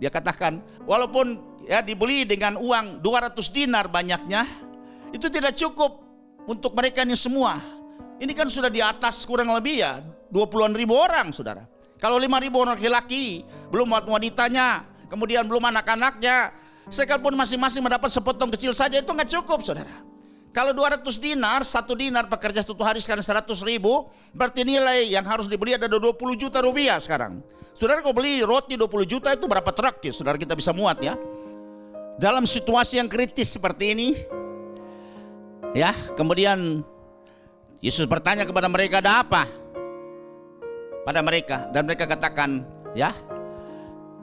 [SPEAKER 1] dia katakan, walaupun ya dibeli dengan uang 200 dinar banyaknya, itu tidak cukup untuk mereka ini semua. Ini kan sudah di atas kurang lebih ya 20-an ribu orang saudara. Kalau 5.000 orang laki-laki, belum wanitanya, kemudian belum anak-anaknya, sekalipun masing-masing mendapat sepotong kecil saja, itu nggak cukup saudara. Kalau 200 dinar, 1 dinar pekerja satu hari sekarang 100.000, berarti nilai yang harus dibeli ada 20 juta rupiah sekarang. Saudara, kalau beli roti 20 juta itu berapa truk ya saudara kita bisa muat ya. Dalam situasi yang kritis seperti ini, ya, kemudian Yesus bertanya kepada mereka, ada apa pada mereka? Dan mereka katakan, ya,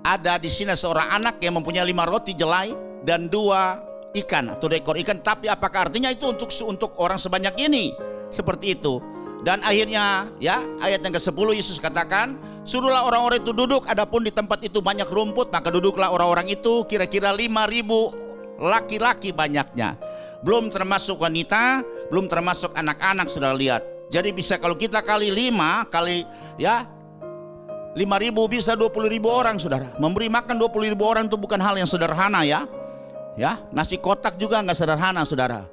[SPEAKER 1] ada di sini seorang anak yang mempunyai 5 roti jelai dan 2 ikan atau 2 ekor ikan. Tapi apakah artinya itu untuk orang sebanyak ini? Seperti itu. Dan akhirnya ya ayat yang ke-10 Yesus katakan, suruhlah orang-orang itu duduk, adapun di tempat itu banyak rumput, maka duduklah orang-orang itu, kira-kira 5.000 laki-laki banyaknya. Belum termasuk wanita, belum termasuk anak-anak, sudah lihat. Jadi bisa kalau kita kali 5 kali ya 5.000 bisa 20.000 orang saudara. Memberi makan 20.000 orang itu bukan hal yang sederhana ya. Ya, nasi kotak juga nggak sederhana saudara.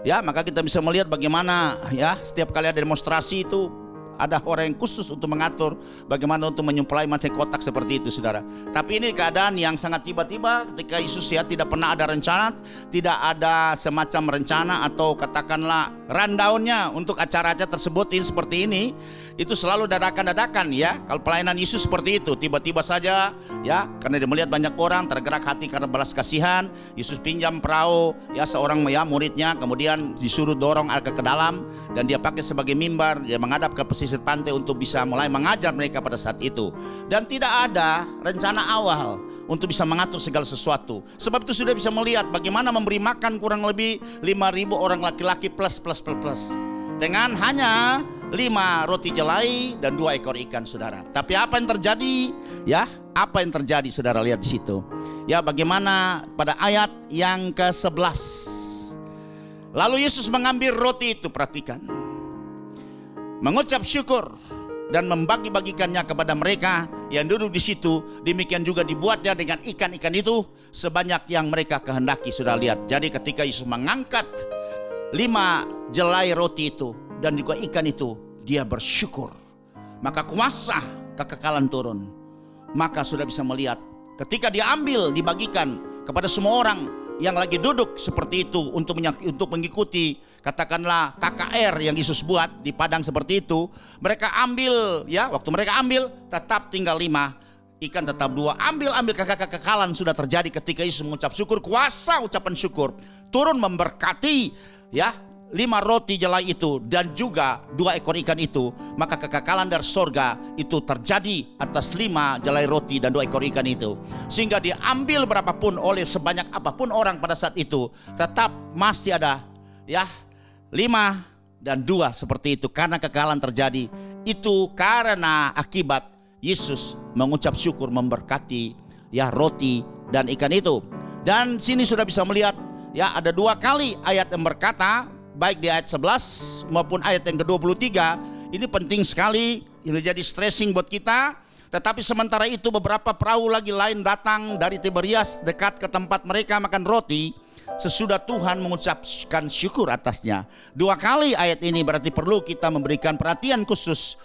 [SPEAKER 1] Ya, maka kita bisa melihat bagaimana ya setiap kali ada demonstrasi itu ada orang yang khusus untuk mengatur bagaimana untuk menyuplai nasi kotak seperti itu saudara. Tapi ini keadaan yang sangat tiba-tiba ketika Yesus ya tidak pernah ada rencana, tidak ada semacam rencana atau katakanlah rundown-nya untuk acara-acara tersebut ini seperti ini. Itu selalu dadakan-dadakan ya. Kalau pelayanan Yesus seperti itu, tiba-tiba saja ya, karena dia melihat banyak orang tergerak hati karena balas kasihan, Yesus pinjam perahu ya seorang ya muridnya, kemudian disuruh dorong agak ke dalam dan dia pakai sebagai mimbar, dia menghadap ke pesisir pantai untuk bisa mulai mengajar mereka pada saat itu. Dan tidak ada rencana awal untuk bisa mengatur segala sesuatu. Sebab itu sudah bisa melihat bagaimana memberi makan kurang lebih 5.000 orang laki-laki plus dengan hanya 5 roti jelai dan 2 ekor ikan saudara. Tapi apa yang terjadi? Ya, apa yang terjadi saudara lihat di situ. Ya, bagaimana pada ayat yang ke-11. Lalu Yesus mengambil roti itu, perhatikan. Mengucap syukur, dan membagi-bagikannya kepada mereka yang duduk di situ. Demikian juga dibuatnya dengan ikan-ikan itu sebanyak yang mereka kehendaki. Sudah lihat. Jadi ketika Yesus mengangkat 5 jelai roti itu dan juga ikan itu, dia bersyukur. Maka kuasa kekekalan turun. Maka sudah bisa melihat ketika diambil, dibagikan kepada semua orang yang lagi duduk seperti itu untuk mengikuti katakanlah KKR yang Yesus buat di padang seperti itu. Mereka ambil, ya, waktu mereka ambil tetap tinggal 5, ikan tetap 2. Ambil kekekalan sudah terjadi ketika Yesus mengucap syukur. Kuasa ucapan syukur turun memberkati, ya, 5 roti jelai itu dan juga 2 ekor ikan itu. Maka kekekalan dari sorga itu terjadi atas 5 jelai roti dan 2 ekor ikan itu. Sehingga diambil berapapun oleh sebanyak apapun orang pada saat itu, tetap masih ada, ya, 5 dan 2 seperti itu. Karena kekekalan terjadi itu karena akibat Yesus mengucap syukur memberkati, ya, roti dan ikan itu. Dan sini sudah bisa melihat, ya, ada 2 kali ayat yang berkata, baik di ayat 11 maupun ayat yang ke-23. Ini penting sekali, ini jadi stressing buat kita. Tetapi sementara itu beberapa perahu lagi lain datang dari Tiberias dekat ke tempat mereka makan roti sesudah Tuhan mengucapkan syukur atasnya. 2 kali ayat ini berarti perlu kita memberikan perhatian khusus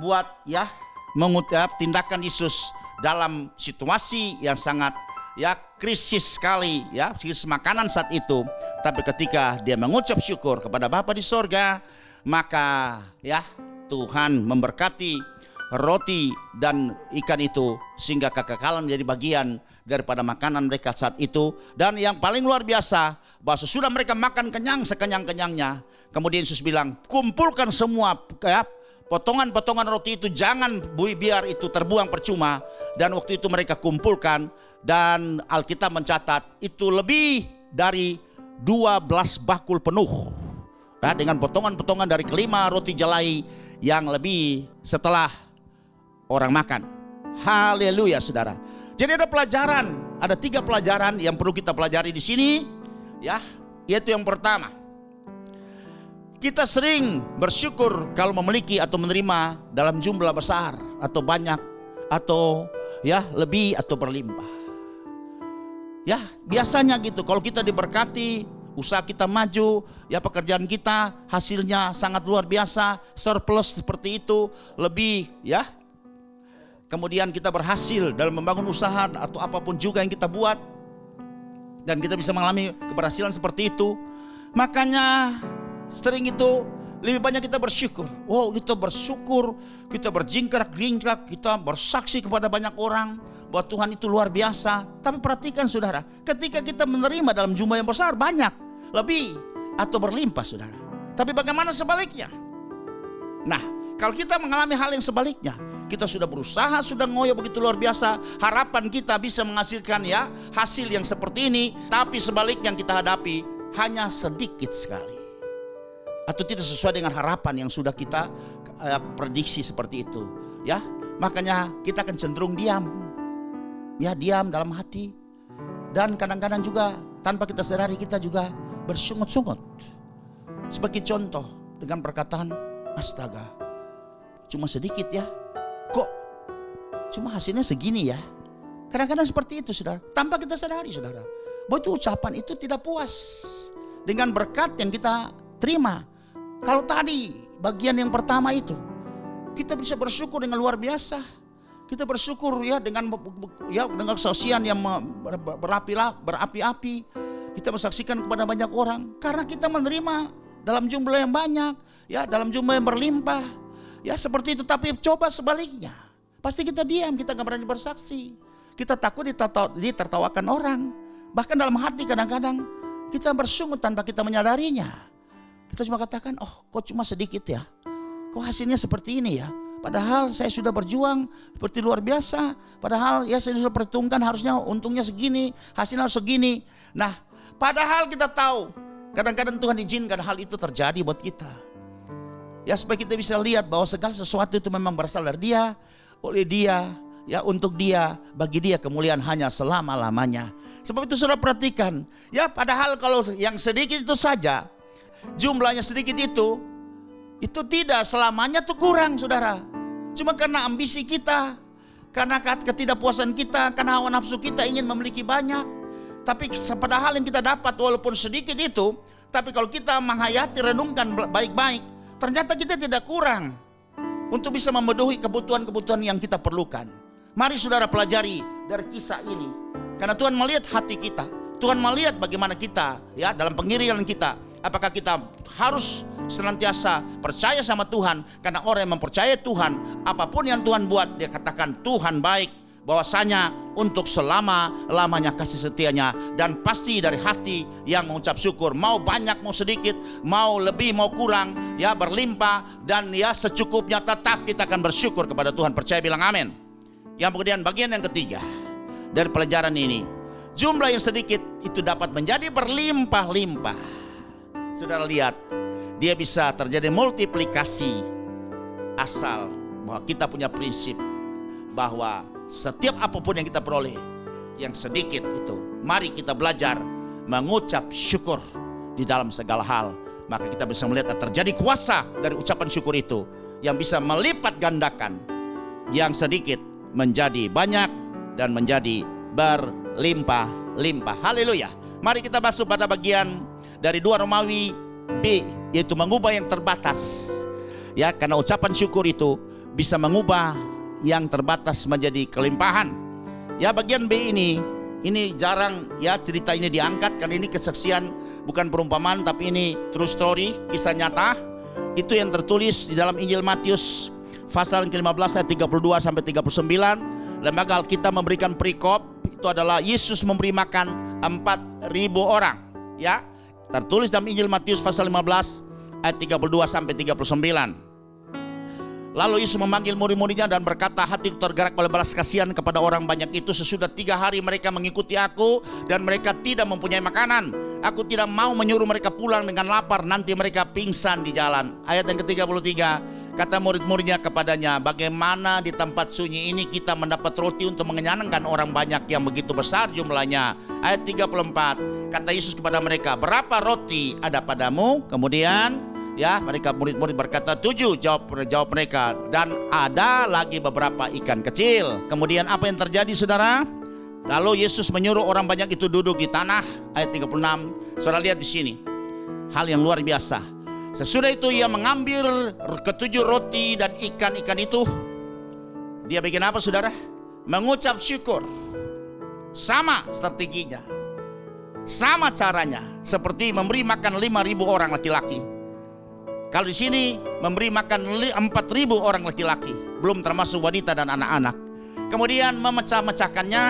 [SPEAKER 1] buat, ya, mengucap tindakan Yesus dalam situasi yang sangat, ya, krisis sekali, ya, krisis makanan saat itu. Tapi ketika dia mengucap syukur kepada Bapa di sorga, maka, ya, Tuhan memberkati roti dan ikan itu sehingga kekekalan menjadi bagian daripada makanan mereka saat itu. Dan yang paling luar biasa, bahwa sesudah mereka makan kenyang sekenyang-kenyangnya, kemudian Yesus bilang, kumpulkan semua, ya, potongan-potongan roti itu, jangan biar itu terbuang percuma. Dan waktu itu mereka kumpulkan, dan Alkitab mencatat itu lebih dari 12 bakul penuh, nah, dengan potongan-potongan dari kelima roti jelai yang lebih setelah orang makan. Haleluya, saudara. Jadi ada pelajaran, ada 3 pelajaran yang perlu kita pelajari di sini, ya. Yaitu yang pertama, kita sering bersyukur kalau memiliki atau menerima dalam jumlah besar atau banyak atau, ya, lebih atau berlimpah. Ya, biasanya gitu. Kalau kita diberkati, usaha kita maju, ya, pekerjaan kita hasilnya sangat luar biasa, surplus seperti itu, lebih, ya. Kemudian kita berhasil dalam membangun usaha atau apapun juga yang kita buat, dan kita bisa mengalami keberhasilan seperti itu. Makanya sering itu lebih banyak kita bersyukur. Oh, kita bersyukur, kita berjingkrak-jingkrak, kita bersaksi kepada banyak orang bahwa Tuhan itu luar biasa. Tapi perhatikan, saudara, ketika kita menerima dalam jumlah yang besar, banyak, lebih atau berlimpah, saudara. Tapi bagaimana sebaliknya? Nah, kalau kita mengalami hal yang sebaliknya, kita sudah berusaha, sudah ngoyo begitu luar biasa, harapan kita bisa menghasilkan, ya, hasil yang seperti ini, tapi sebaliknya yang kita hadapi hanya sedikit sekali, atau tidak sesuai dengan harapan yang sudah kita prediksi seperti itu, ya. Makanya kita akan cenderung diam, ya, diam dalam hati. Dan kadang-kadang juga tanpa kita sadari kita juga bersungut-sungut. Sebagai contoh dengan perkataan, astaga, cuma sedikit, ya, kok cuma hasilnya segini, ya. Kadang-kadang seperti itu, saudara, tanpa kita sadari, saudara, bahwa itu ucapan itu tidak puas dengan berkat yang kita terima. Kalau tadi bagian yang pertama itu, kita bisa bersyukur dengan luar biasa. Kita bersyukur, ya, dengan kesaksian yang berapi-api. Kita mensaksikan kepada banyak orang karena kita menerima dalam jumlah yang banyak, ya, dalam jumlah yang berlimpah, ya, seperti itu. Tapi coba sebaliknya, pasti kita diam, kita gak berani bersaksi. Kita takut ditertawakan orang. Bahkan dalam hati kadang-kadang kita bersungut tanpa kita menyadarinya. Kita cuma katakan, oh, kok cuma sedikit, ya, kok hasilnya seperti ini, ya. Padahal saya sudah berjuang seperti luar biasa. Padahal, ya, saya sudah perhitungkan harusnya untungnya segini, hasilnya segini. Nah, padahal kita tahu kadang-kadang Tuhan izinkan hal itu terjadi buat kita, ya, supaya kita bisa lihat bahwa segala sesuatu itu memang berasal dari Dia, oleh Dia, ya, untuk Dia, bagi Dia kemuliaan hanya selama-lamanya. Sebab itu saudara perhatikan, ya, padahal kalau yang sedikit itu saja, jumlahnya sedikit itu tidak selamanya tuh kurang, saudara. Cuma karena ambisi kita, karena ketidakpuasan kita, karena hawa nafsu kita ingin memiliki banyak. Tapi padahal yang kita dapat walaupun sedikit itu, tapi kalau kita menghayati, renungkan baik-baik, ternyata kita tidak kurang untuk bisa memenuhi kebutuhan-kebutuhan yang kita perlukan. Mari saudara pelajari dari kisah ini, karena Tuhan melihat hati kita. Tuhan melihat bagaimana kita, ya, dalam pengiringan kita. Apakah kita harus senantiasa percaya sama Tuhan? Karena orang yang mempercayai Tuhan, apapun yang Tuhan buat, dia katakan Tuhan baik, bahwasanya untuk selama-lamanya kasih setianya, dan pasti dari hati yang mengucap syukur. Mau banyak mau sedikit, mau lebih mau kurang, ya, berlimpah dan ya secukupnya, tetap kita akan bersyukur kepada Tuhan. Percaya, bilang amin. Yang kemudian bagian yang ketiga dari pelajaran ini, jumlah yang sedikit itu dapat menjadi berlimpah-limpah. Saudara lihat, dia bisa terjadi multiplikasi asal bahwa kita punya prinsip bahwa setiap apapun yang kita peroleh, yang sedikit itu, mari kita belajar mengucap syukur di dalam segala hal. Maka kita bisa melihat terjadi kuasa dari ucapan syukur itu yang bisa melipat gandakan yang sedikit menjadi banyak dan menjadi berlimpah-limpah. Haleluya. Mari kita masuk pada bagian dari 2 Romawi B, yaitu mengubah yang terbatas. Ya, karena ucapan syukur itu bisa mengubah yang terbatas menjadi kelimpahan. Ya, bagian B ini jarang ya cerita ini diangkat, karena ini kesaksian, bukan perumpamaan, tapi ini true story, kisah nyata. Itu yang tertulis di dalam Injil Matius pasal ke-15 ayat 32 sampai 39. Lembaga Alkitab memberikan perikop, itu adalah Yesus memberi makan 4.000 orang. Ya, tertulis dalam Injil Matius pasal 15 ayat 32 sampai 39. Lalu Yesus memanggil murid-muridnya dan berkata, hatiku tergerak oleh belas kasihan kepada orang banyak itu. Sesudah 3 hari mereka mengikuti aku dan mereka tidak mempunyai makanan. Aku tidak mau menyuruh mereka pulang dengan lapar, nanti mereka pingsan di jalan. Ayat yang ke-33, kata murid-muridnya kepadanya, bagaimana di tempat sunyi ini kita mendapat roti untuk mengenyangkan orang banyak yang begitu besar jumlahnya. Ayat 34, kata Yesus kepada mereka, berapa roti ada padamu? Kemudian ya, mereka murid-murid berkata 7, jawab mereka, dan ada lagi beberapa ikan kecil. Kemudian apa yang terjadi, saudara? Lalu Yesus menyuruh orang banyak itu duduk di tanah. Ayat 36, saudara lihat di sini, hal yang luar biasa. Sesudah itu ia mengambil ke-7 roti dan ikan-ikan itu. Dia bikin apa, saudara? Mengucap syukur. Sama strateginya, sama caranya, seperti memberi makan 5.000 orang laki-laki. Kalau di sini memberi makan 4.000 orang laki-laki, belum termasuk wanita dan anak-anak. Kemudian memecah-mecahkannya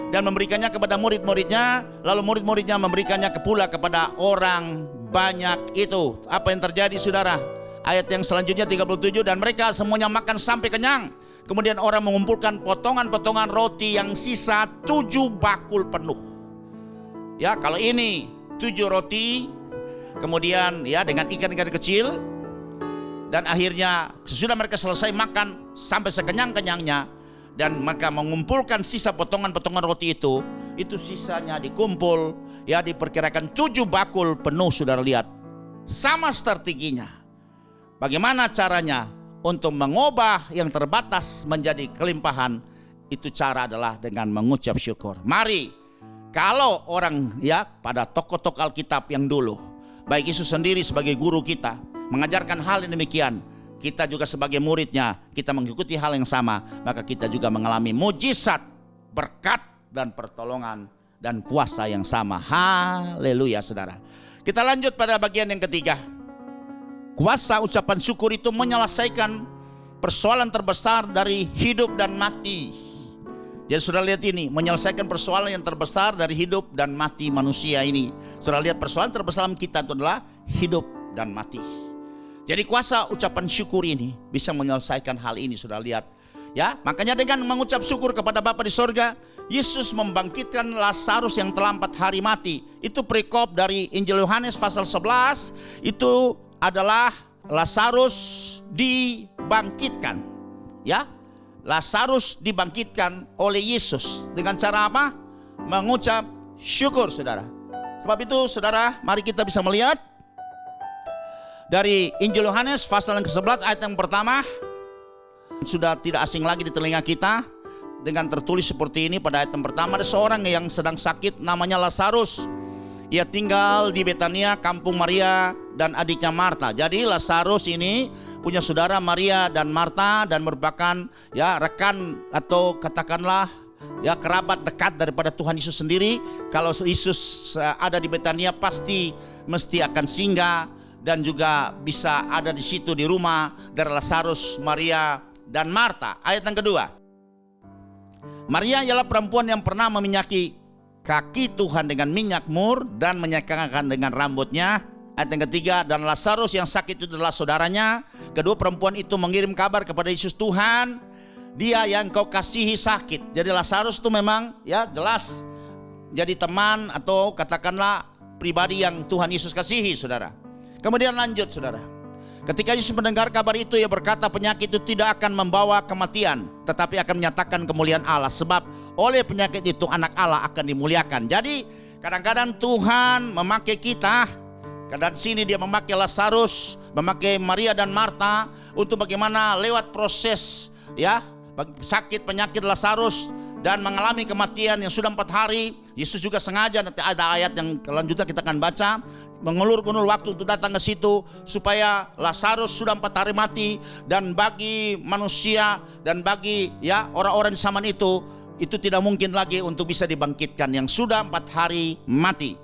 [SPEAKER 1] dan memberikannya kepada murid-muridnya. Lalu murid-muridnya memberikannya pula kepada orang banyak itu. Apa yang terjadi, saudara? Ayat yang selanjutnya 37, dan mereka semuanya makan sampai kenyang. Kemudian orang mengumpulkan potongan-potongan roti yang sisa 7 bakul penuh. Ya, kalau ini 7 roti, kemudian ya dengan ikan-ikan kecil. Dan akhirnya sesudah mereka selesai makan sampai sekenyang-kenyangnya, dan mereka mengumpulkan sisa potongan-potongan roti itu sisanya dikumpul, ya diperkirakan 7 bakul penuh. Saudara lihat, sama strateginya. Bagaimana caranya untuk mengubah yang terbatas menjadi kelimpahan? Itu cara adalah dengan mengucap syukur. Mari, kalau orang ya pada tokoh-tokoh Alkitab yang dulu, baik Yesus sendiri sebagai guru kita mengajarkan hal yang demikian, kita juga sebagai muridnya, kita mengikuti hal yang sama, maka kita juga mengalami mujizat, berkat dan pertolongan dan kuasa yang sama. Haleluya, saudara. Kita lanjut pada bagian yang ketiga. Kuasa ucapan syukur itu menyelesaikan persoalan terbesar dari hidup dan mati. Jadi saudara lihat ini, menyelesaikan persoalan yang terbesar dari hidup dan mati manusia ini. Saudara lihat, persoalan terbesar kita itu adalah hidup dan mati. Jadi kuasa ucapan syukur ini bisa menyelesaikan hal ini, saudara lihat. Ya, makanya dengan mengucap syukur kepada Bapa di sorga, Yesus membangkitkan Lazarus yang telah 4 hari mati. Itu perikop dari Injil Yohanes pasal 11. Itu adalah Lazarus dibangkitkan. Ya, Lazarus dibangkitkan oleh Yesus dengan cara apa? Mengucap syukur, saudara. Sebab itu, saudara, mari kita bisa melihat dari Injil Yohanes pasal yang ke-11 ayat yang pertama. Sudah tidak asing lagi di telinga kita dengan tertulis seperti ini pada ayat yang pertama. Ada seorang yang sedang sakit namanya Lazarus. Ia tinggal di Betania, kampung Maria dan adiknya Marta. Jadi Lazarus ini punya saudara Maria dan Marta dan merupakan rekan atau katakanlah kerabat dekat daripada Tuhan Yesus sendiri. Kalau Yesus ada di Betania pasti mesti akan singgah dan juga bisa ada di situ di rumah dari Lazarus, Maria dan Marta. Ayat yang kedua. Maria ialah perempuan yang pernah meminyaki kaki Tuhan dengan minyak mur dan menyekangkan dengan rambutnya. Ayat yang ketiga, dan Lazarus yang sakit itu adalah saudaranya. Kedua perempuan itu mengirim kabar kepada Yesus, Tuhan, dia yang kau kasihi sakit. Jadi Lazarus itu memang jelas jadi teman atau katakanlah pribadi yang Tuhan Yesus kasihi, saudara. Kemudian lanjut, saudara. Ketika Yesus mendengar kabar itu, ia berkata, penyakit itu tidak akan membawa kematian, tetapi akan menyatakan kemuliaan Allah. Sebab oleh penyakit itu anak Allah akan dimuliakan. Jadi kadang-kadang Tuhan memakai kita. Dan sini dia memakai Lazarus, memakai Maria dan Marta untuk bagaimana lewat proses sakit penyakit Lazarus dan mengalami kematian yang sudah 4 hari. Yesus juga sengaja, nanti ada ayat yang selanjutnya kita akan baca, mengulur-ulur waktu untuk datang ke situ supaya Lazarus sudah 4 hari mati. Dan bagi manusia dan bagi orang-orang di zaman itu tidak mungkin lagi untuk bisa dibangkitkan yang sudah 4 hari mati.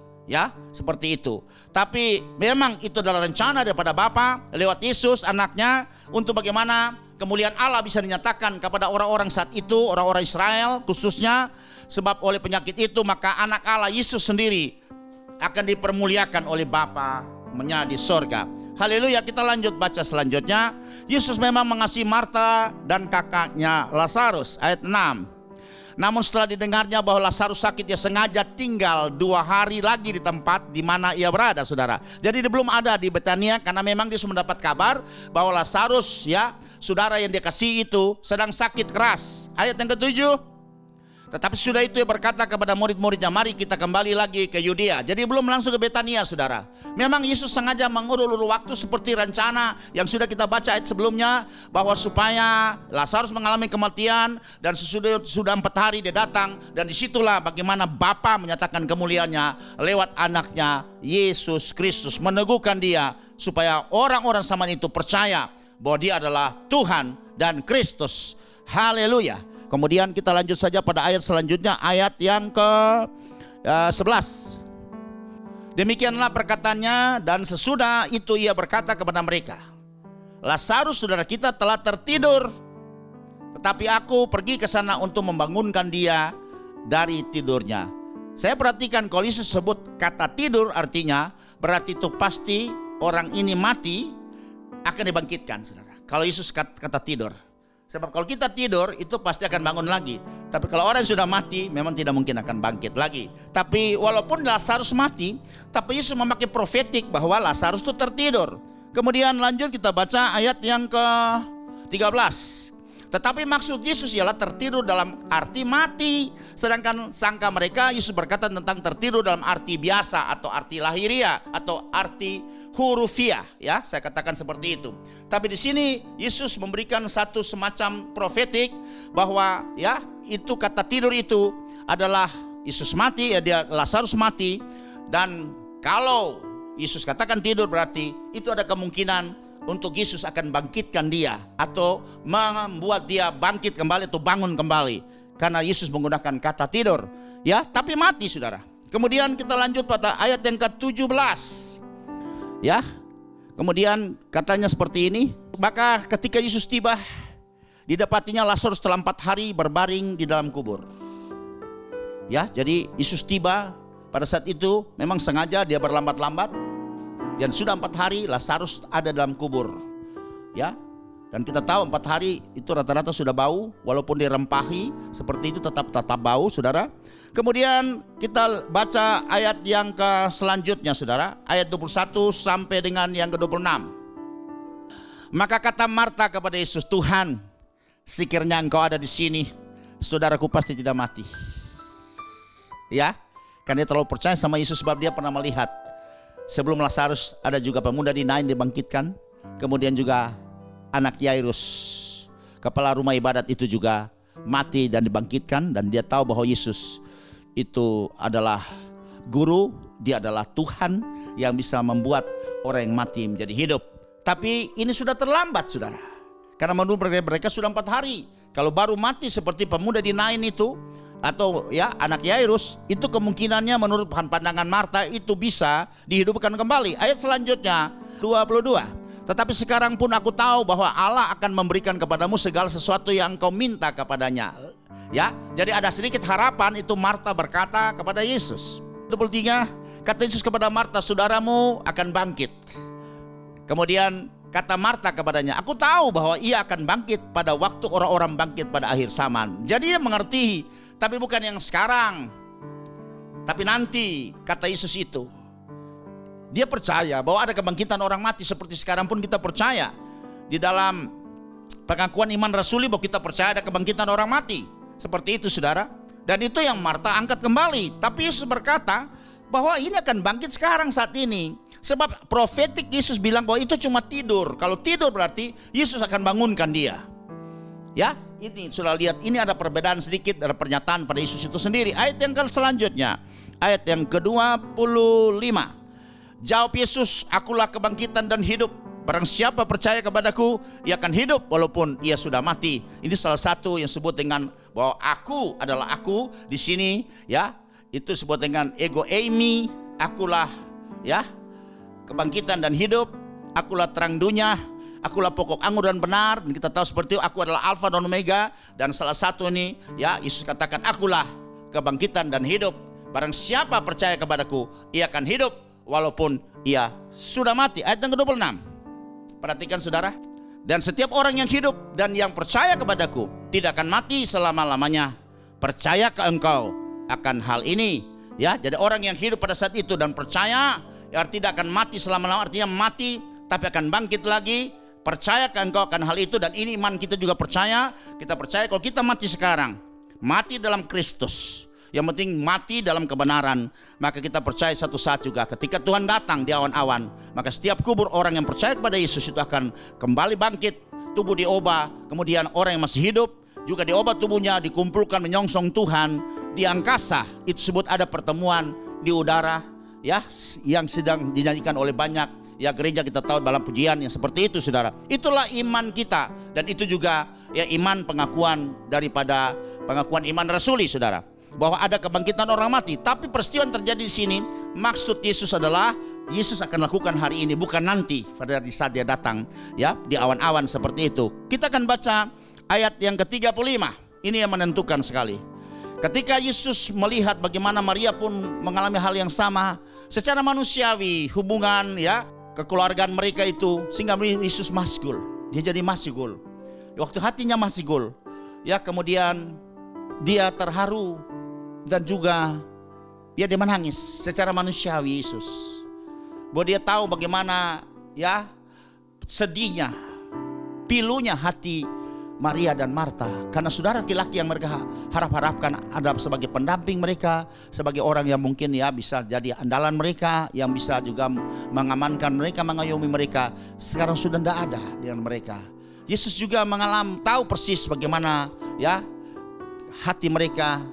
[SPEAKER 1] Seperti itu. Tapi memang itu adalah rencana daripada Bapa lewat Yesus anaknya untuk bagaimana kemuliaan Allah bisa dinyatakan kepada orang-orang saat itu, orang-orang Israel khususnya. Sebab oleh penyakit itu maka anak Allah Yesus sendiri akan dipermuliakan oleh Bapa-Nya di sorga. Haleluya. Kita lanjut baca selanjutnya. Yesus memang mengasihi Marta dan kakaknya Lazarus. Ayat 6. Namun setelah didengarnya bahwa Lazarus sakit, ia sengaja tinggal 2 hari lagi di tempat di mana ia berada, saudara. Jadi dia belum ada di Betania karena memang dia sudah mendapat kabar bahwa Lazarus, saudara yang dia kasih itu sedang sakit keras. Ayat yang ke-7. Tetapi sudah itu ia berkata kepada murid-muridnya, mari kita kembali lagi ke Yudea. Jadi belum langsung ke Betania, saudara. Memang Yesus sengaja mengulur-ulur waktu seperti rencana yang sudah kita baca ayat sebelumnya, bahwa supaya Lazarus mengalami kematian dan sudah 4 hari dia datang, dan disitulah bagaimana Bapa menyatakan kemuliaannya lewat anaknya Yesus Kristus, meneguhkan dia supaya orang-orang zaman itu percaya bahwa dia adalah Tuhan dan Kristus. Haleluya. Kemudian kita lanjut saja pada ayat selanjutnya, ayat yang ke-11. Demikianlah perkataannya, dan sesudah itu ia berkata kepada mereka, Lazarus saudara kita telah tertidur, tetapi aku pergi ke sana untuk membangunkan dia dari tidurnya. Saya perhatikan kalau Yesus sebut kata tidur, artinya berarti itu pasti orang ini mati akan dibangkitkan, saudara. Kalau Yesus kata tidur. Sebab kalau kita tidur itu pasti akan bangun lagi. Tapi kalau orang sudah mati memang tidak mungkin akan bangkit lagi. Tapi walaupun Lazarus mati, tapi Yesus memakai profetik bahwa Lazarus itu tertidur. Kemudian lanjut kita baca ayat yang ke-13. Tetapi maksud Yesus ialah tertidur dalam arti mati. Sedangkan sangka mereka Yesus berkata tentang tertidur dalam arti biasa atau arti lahiria atau arti hurufiah, saya katakan seperti itu. Tapi di sini Yesus memberikan satu semacam profetik bahwa itu kata tidur itu adalah Yesus mati, dia Lazarus mati, dan kalau Yesus katakan tidur berarti itu ada kemungkinan untuk Yesus akan bangkitkan dia atau membuat dia bangkit kembali atau bangun kembali karena Yesus menggunakan kata tidur, tapi mati, saudara. Kemudian kita lanjut pada ayat yang ke-17. Kemudian katanya seperti ini, maka ketika Yesus tiba, didapatinya Lazarus telah 4 hari berbaring di dalam kubur. Jadi Yesus tiba pada saat itu memang sengaja dia berlambat-lambat, dan sudah 4 hari Lazarus ada dalam kubur. Dan kita tahu 4 hari itu rata-rata sudah bau, walaupun dirempahi seperti itu tetap bau, saudara. Kemudian kita baca ayat yang selanjutnya, saudara, ayat 21 sampai dengan yang ke-26. Maka kata Marta kepada Yesus, Tuhan, sekiranya engkau ada di sini, saudaraku pasti tidak mati. Karena dia terlalu percaya sama Yesus, sebab dia pernah melihat sebelum Lazarus ada juga pemuda di Nain dibangkitkan, kemudian juga anak Yairus. kepala rumah ibadat itu juga mati dan dibangkitkan, dan dia tahu bahwa Yesus itu adalah guru, dia adalah Tuhan yang bisa membuat orang yang mati menjadi hidup. Tapi ini sudah terlambat, saudara, karena menurut mereka sudah 4 hari. Kalau baru mati seperti pemuda di Nain itu, atau ya anak Yairus, itu kemungkinannya menurut pandangan Marta itu bisa dihidupkan kembali. Ayat selanjutnya 22. Tetapi sekarang pun aku tahu bahwa Allah akan memberikan kepadamu segala sesuatu yang kau minta kepadanya. Ya, jadi ada sedikit harapan, itu Marta berkata kepada Yesus. 23, kata Yesus kepada Marta, saudaramu akan bangkit. Kemudian kata Marta kepadanya, aku tahu bahwa ia akan bangkit pada waktu orang-orang bangkit pada akhir zaman. Jadi dia mengerti, tapi bukan yang sekarang, tapi nanti, kata Yesus itu. Dia percaya bahwa ada kebangkitan orang mati, seperti sekarang pun kita percaya. Di dalam pengakuan iman rasuli bahwa kita percaya ada kebangkitan orang mati. Seperti itu, saudara. Dan itu yang Marta angkat kembali. Tapi Yesus berkata bahwa ini akan bangkit sekarang, saat ini. Sebab profetik Yesus bilang bahwa itu cuma tidur. Kalau tidur berarti Yesus akan bangunkan dia. Ya, ini sudah lihat, ini ada perbedaan sedikit dari pernyataan pada Yesus itu sendiri. Ayat yang selanjutnya, ayat yang ke-25. Jawab Yesus, akulah kebangkitan dan hidup. Barang siapa percaya kepadaku, ia akan hidup walaupun ia sudah mati. Ini salah satu yang disebut dengan bahwa aku adalah aku di sini, ya. Itu disebut dengan ego eimi, akulah ya kebangkitan dan hidup, akulah terang dunia. Akulah pokok anggur dan benar, dan kita tahu seperti itu, aku adalah Alfa dan Omega. Dan salah satu ini, ya, Yesus katakan, akulah kebangkitan dan hidup. Barang siapa percaya kepadaku, ia akan hidup walaupun ia sudah mati. Ayat yang ke-26. Perhatikan, saudara. Dan setiap orang yang hidup dan yang percaya kepadaku tidak akan mati selama-lamanya. Percaya ke engkau akan hal ini, ya. Jadi orang yang hidup pada saat itu dan percaya, ya, tidak akan mati selama-lamanya, artinya mati tapi akan bangkit lagi. Percaya ke engkau akan hal itu, dan ini iman kita juga percaya. Kita percaya kalau kita mati sekarang, mati dalam Kristus, yang penting mati dalam kebenaran, maka kita percaya satu saat juga ketika Tuhan datang di awan-awan, maka setiap kubur orang yang percaya kepada Yesus itu akan kembali bangkit, tubuh diubah. Kemudian orang yang masih hidup juga diubah tubuhnya, dikumpulkan menyongsong Tuhan di angkasa. Itu sebut ada pertemuan di udara, ya, yang sedang dinyanyikan oleh banyak ya gereja. Kita tahu dalam pujian yang seperti itu, saudara. Itulah iman kita, dan itu juga ya iman pengakuan daripada pengakuan iman rasuli, saudara, bahwa ada kebangkitan orang mati. Tapi peristiwa yang terjadi di sini, maksud Yesus adalah Yesus akan lakukan hari ini, bukan nanti pada saat dia datang, ya, di awan-awan seperti itu. Kita akan baca ayat yang ke-35. Ini yang menentukan sekali. Ketika Yesus melihat bagaimana Maria pun mengalami hal yang sama, secara manusiawi hubungan, ya, kekeluargaan mereka itu, sehingga Yesus masgul. Dia jadi masgul. Waktu hatinya masgul, ya, kemudian dia terharu dan juga dia menangis secara manusiawi Yesus. Bahwa dia tahu bagaimana, ya, sedihnya, pilunya hati Maria dan Marta, karena saudara laki-laki yang mereka harapkan ada sebagai pendamping mereka, sebagai orang yang mungkin ya bisa jadi andalan mereka, yang bisa juga mengamankan mereka, mengayomi mereka, sekarang sudah tidak ada dengan mereka. Yesus juga tahu persis bagaimana ya hati mereka,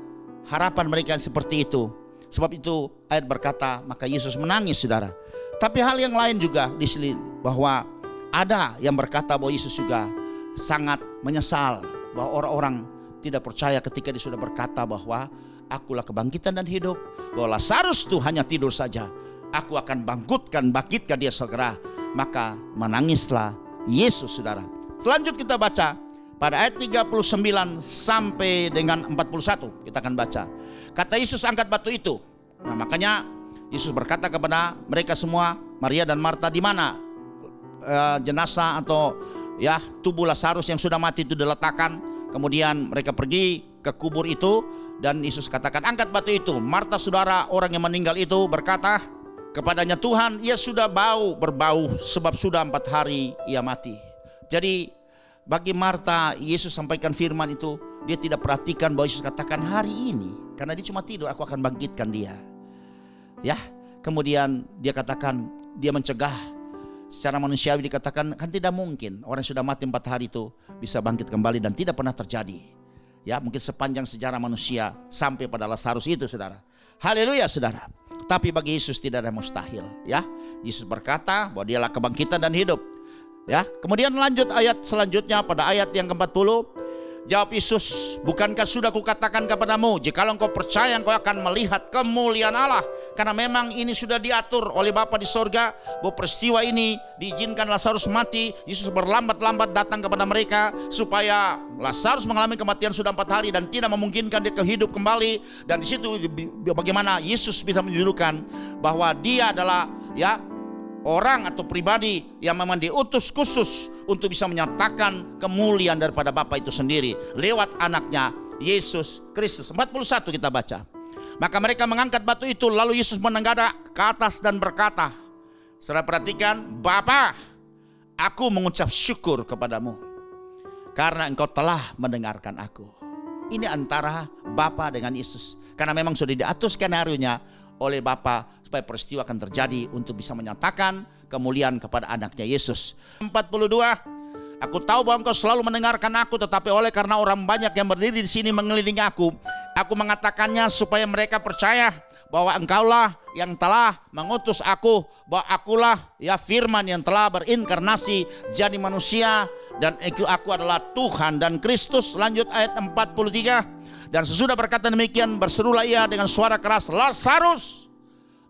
[SPEAKER 1] harapan mereka seperti itu. Sebab itu ayat berkata, maka Yesus menangis, saudara. Tapi hal yang lain juga di sini, bahwa ada yang berkata bahwa Yesus juga sangat menyesal bahwa orang-orang tidak percaya ketika dia sudah berkata bahwa akulah kebangkitan dan hidup, bahwa Lazarus itu hanya tidur saja, aku akan bangkitkan dia segera. Maka menangislah Yesus, saudara. Selanjut kita baca pada ayat 39 sampai dengan 41. Kita akan baca. Kata Yesus, angkat batu itu. Nah, makanya Yesus berkata kepada mereka semua, Maria dan Marta, di mana jenazah atau ya tubuh Lazarus yang sudah mati itu diletakkan. Kemudian mereka pergi ke kubur itu, dan Yesus katakan, angkat batu itu. Marta, saudara orang yang meninggal itu, berkata kepadanya, Tuhan, ia sudah berbau sebab sudah 4 hari ia mati. Jadi bagi Marta, Yesus sampaikan firman itu, dia tidak perhatikan bahwa Yesus katakan hari ini, karena dia cuma tidur, aku akan bangkitkan dia. Ya, kemudian dia katakan, dia mencegah secara manusiawi dikatakan kan tidak mungkin orang yang sudah mati 4 hari itu bisa bangkit kembali, dan tidak pernah terjadi. Ya, mungkin sepanjang sejarah manusia sampai pada Lazarus itu, saudara. Haleluya, saudara. Tapi bagi Yesus tidak ada mustahil. Ya, Yesus berkata bahwa Dialah kebangkitan dan hidup. Ya, kemudian lanjut ayat selanjutnya pada ayat yang ke-40. Jawab Yesus, bukankah sudah kukatakan kepadamu, jikalau engkau percaya engkau akan melihat kemuliaan Allah. Karena memang ini sudah diatur oleh Bapa di sorga, bahwa peristiwa ini diizinkan Lazarus mati. Yesus berlambat-lambat datang kepada mereka supaya Lazarus mengalami kematian sudah 4 hari dan tidak memungkinkan dia hidup kembali. Dan di situ bagaimana Yesus bisa menunjukkan bahwa dia adalah orang atau pribadi yang memang diutus khusus untuk bisa menyatakan kemuliaan daripada Bapa itu sendiri lewat anaknya Yesus Kristus. 41 kita baca. Maka mereka mengangkat batu itu, lalu Yesus menengadah ke atas dan berkata, saudara perhatikan, Bapa, aku mengucap syukur kepadamu karena engkau telah mendengarkan aku. Ini antara Bapa dengan Yesus, karena memang sudah diatur skenario-nya oleh Bapa supaya peristiwa akan terjadi untuk bisa menyatakan kemuliaan kepada anaknya Yesus. 42, aku tahu bahwa engkau selalu mendengarkan aku, tetapi oleh karena orang banyak yang berdiri di sini mengelilingi aku mengatakannya supaya mereka percaya bahwa engkaulah yang telah mengutus aku, bahwa akulah firman yang telah berinkarnasi jadi manusia, dan aku adalah Tuhan dan Kristus. Lanjut ayat 43. Dan sesudah berkata demikian, berserulah ia dengan suara keras, Lazarus,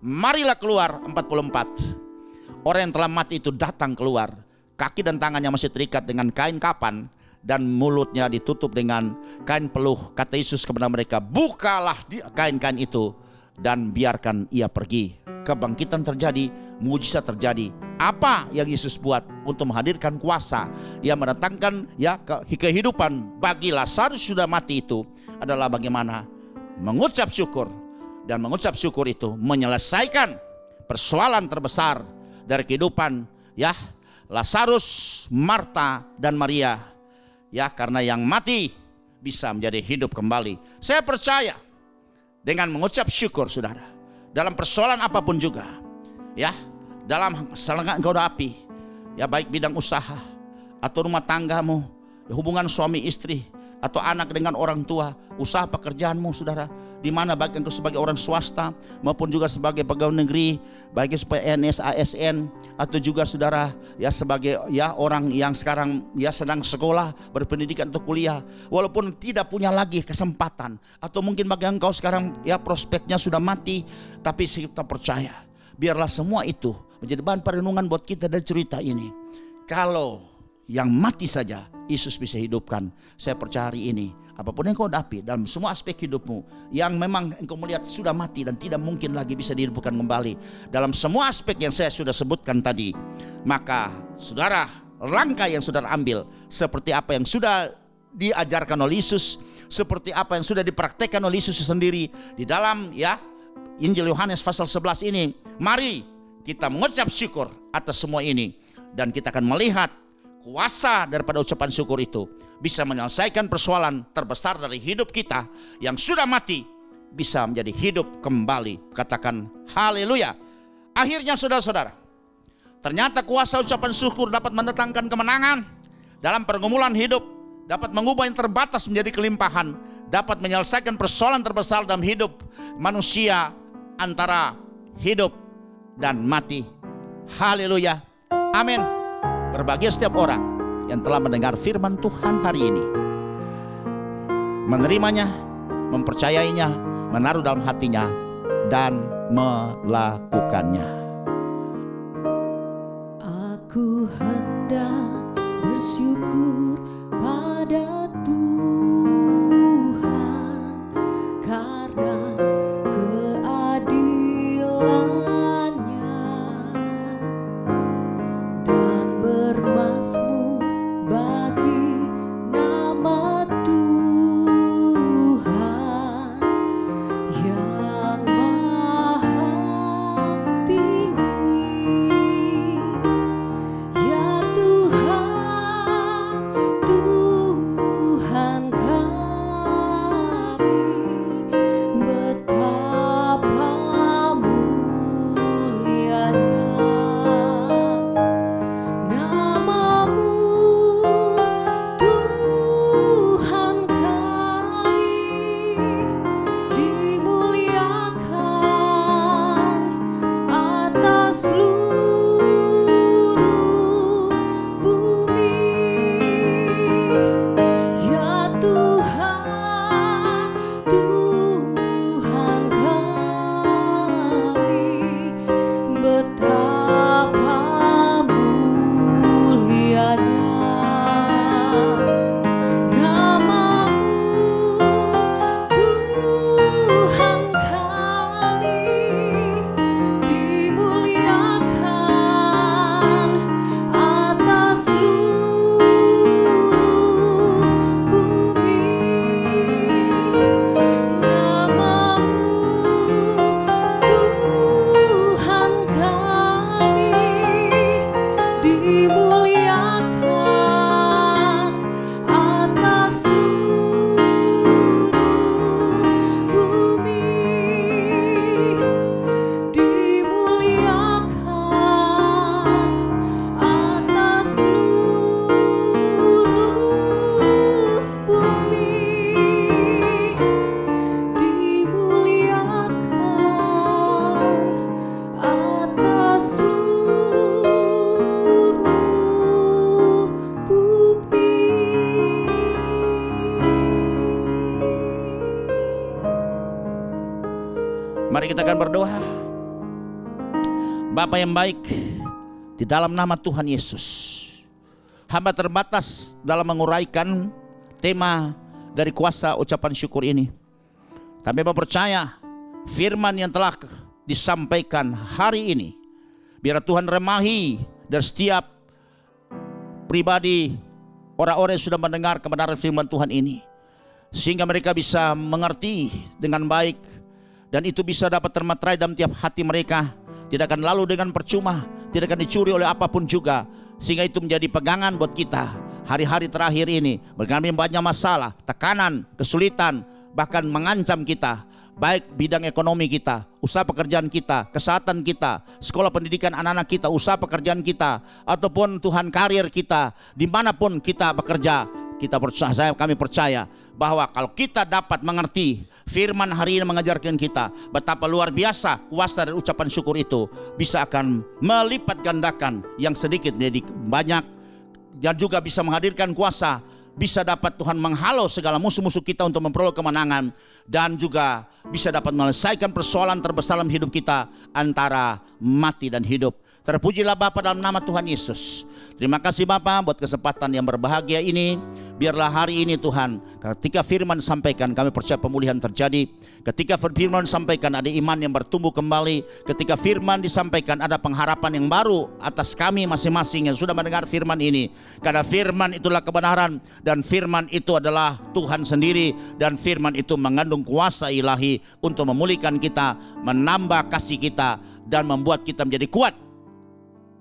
[SPEAKER 1] marilah keluar. 44. Orang yang telah mati itu datang keluar. Kaki dan tangannya masih terikat dengan kain kapan, dan mulutnya ditutup dengan kain peluh. Kata Yesus kepada mereka, bukalah kain-kain itu dan biarkan ia pergi. Kebangkitan terjadi, mujizat terjadi. Apa yang Yesus buat untuk menghadirkan kuasa yang mendatangkan kehidupan bagi Lazarus sudah mati itu adalah bagaimana mengucap syukur, dan mengucap syukur itu menyelesaikan persoalan terbesar dari kehidupan Lazarus, Marta dan Maria. Karena yang mati bisa menjadi hidup kembali. Saya percaya dengan mengucap syukur, saudara, dalam persoalan apapun juga, dalam selangkah engkau hadapi, baik bidang usaha atau rumah tanggamu, hubungan suami istri atau anak dengan orang tua, usaha pekerjaanmu, saudara, di mana baik engkau sebagai orang swasta maupun juga sebagai pegawai negeri, baik sebagai PNS, ASN, atau juga saudara sebagai orang yang sekarang sedang sekolah, berpendidikan atau kuliah, walaupun tidak punya lagi kesempatan, atau mungkin bagi engkau sekarang prospeknya sudah mati, tapi kita percaya biarlah semua itu menjadi bahan perenungan buat kita dari cerita ini. Kalau yang mati saja Yesus bisa hidupkan, saya percaya hari ini apapun yang kau hadapi dalam semua aspek hidupmu yang memang engkau melihat sudah mati dan tidak mungkin lagi bisa dihidupkan kembali, dalam semua aspek yang saya sudah sebutkan tadi, maka saudara, langkah yang saudara ambil seperti apa yang sudah diajarkan oleh Yesus, seperti apa yang sudah dipraktekkan oleh Yesus sendiri di dalam Injil Yohanes pasal 11 ini. Mari kita mengucap syukur atas semua ini, dan kita akan melihat kuasa daripada ucapan syukur itu bisa menyelesaikan persoalan terbesar dari hidup kita yang sudah mati, bisa menjadi hidup kembali. Katakan haleluya. Akhirnya saudara-saudara, ternyata kuasa ucapan syukur dapat mendatangkan kemenangan dalam pergumulan hidup, dapat mengubah yang terbatas menjadi kelimpahan, dapat menyelesaikan persoalan terbesar dalam hidup manusia antara hidup dan mati. Haleluya. Amin. Berbahagia setiap orang yang telah mendengar firman Tuhan hari ini, menerimanya, mempercayainya, menaruh dalam hatinya, dan melakukannya.
[SPEAKER 2] Aku hendak bersyukur pada Tuhan karena keadilannya, dan bermazmur bagi nama Tuhan yang maha tinggi. Ya Tuhan, Tuhan kami, betapa mulianya
[SPEAKER 1] kita akan berdoa. Bapa yang baik, di dalam nama Tuhan Yesus, hamba terbatas dalam menguraikan tema dari kuasa ucapan syukur ini. Tapi Bapak percaya firman yang telah disampaikan hari ini, biar Tuhan remahi dari setiap pribadi orang-orang yang sudah mendengar kebenaran firman Tuhan ini, sehingga mereka bisa mengerti dengan baik, dan itu bisa dapat termaterai dalam tiap hati mereka. Tidak akan lalu dengan percuma, tidak akan dicuri oleh apapun juga, sehingga itu menjadi pegangan buat kita hari-hari terakhir ini. Mengalami banyak masalah, tekanan, kesulitan, bahkan mengancam kita, baik bidang ekonomi kita, usaha pekerjaan kita, kesehatan kita, sekolah pendidikan anak-anak kita, usaha pekerjaan kita, ataupun Tuhan karir kita, dimanapun kita bekerja. Kami percaya bahwa kalau kita dapat mengerti firman hari ini mengajarkan kita betapa luar biasa kuasa dan ucapan syukur itu bisa akan melipat gandakan yang sedikit menjadi banyak, dan juga bisa menghadirkan kuasa, bisa dapat Tuhan menghalau segala musuh-musuh kita untuk memperoleh kemenangan, dan juga bisa dapat menyelesaikan persoalan terbesar dalam hidup kita antara mati dan hidup. Terpujilah Bapa dalam nama Tuhan Yesus. Terima kasih Bapa buat kesempatan yang berbahagia ini. Biarlah hari ini Tuhan, ketika firman disampaikan kami percaya pemulihan terjadi. Ketika firman disampaikan ada iman yang bertumbuh kembali. Ketika firman disampaikan ada pengharapan yang baru atas kami masing-masing yang sudah mendengar firman ini. Karena firman itulah kebenaran, dan firman itu adalah Tuhan sendiri, dan firman itu mengandung kuasa ilahi untuk memulihkan kita, menambah kasih kita, dan membuat kita menjadi kuat,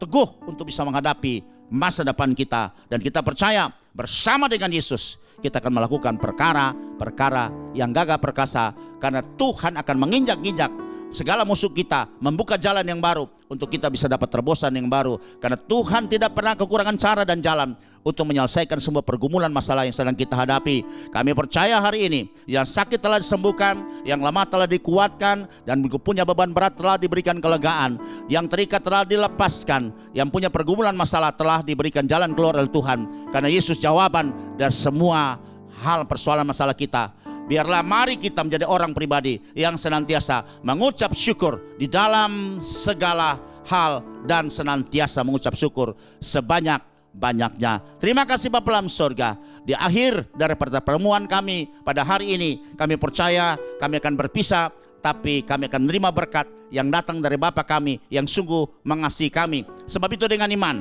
[SPEAKER 1] teguh untuk bisa menghadapi masa depan kita. Dan kita percaya bersama dengan Yesus kita akan melakukan perkara-perkara yang gagah perkasa, karena Tuhan akan menginjak-injak segala musuh kita, membuka jalan yang baru untuk kita bisa dapat terobosan yang baru, karena Tuhan tidak pernah kekurangan cara dan jalan untuk menyelesaikan semua pergumulan masalah yang sedang kita hadapi. Kami percaya hari ini yang sakit telah disembuhkan, yang lemah telah dikuatkan, dan punya beban berat telah diberikan kelegaan, yang terikat telah dilepaskan, yang punya pergumulan masalah telah diberikan jalan keluar oleh Tuhan, karena Yesus jawaban dari semua hal persoalan masalah kita. Biarlah mari kita menjadi orang pribadi yang senantiasa mengucap syukur di dalam segala hal, dan senantiasa mengucap syukur sebanyak-banyaknya. Terima kasih Bapa dalam surga. Di akhir dari pertemuan kami pada hari ini, kami percaya kami akan berpisah, tapi kami akan menerima berkat yang datang dari Bapa kami yang sungguh mengasihi kami. Sebab itu dengan iman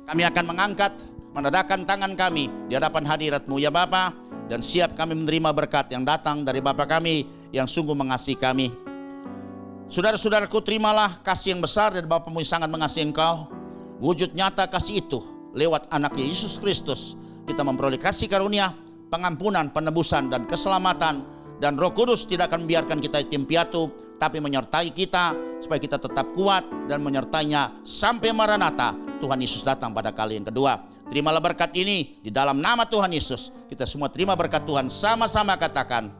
[SPEAKER 1] kami akan mengangkat, menadahkan tangan kami di hadapan hadirat-Mu ya Bapa, dan siap kami menerima berkat yang datang dari Bapa kami yang sungguh mengasihi kami. Saudara-saudaraku, terimalah kasih yang besar dari Bapa-Mu yang sangat mengasihi engkau. Wujud nyata kasih itu lewat anaknya Yesus Kristus, kita memperoleh kasih karunia, pengampunan, penebusan, dan keselamatan. Dan Roh Kudus tidak akan membiarkan kita yatim piatu, tapi menyertai kita supaya kita tetap kuat dan menyertainya sampai Maranatha, Tuhan Yesus datang pada kali yang kedua. Terimalah berkat ini di dalam nama Tuhan Yesus. Kita semua terima berkat Tuhan, sama-sama katakan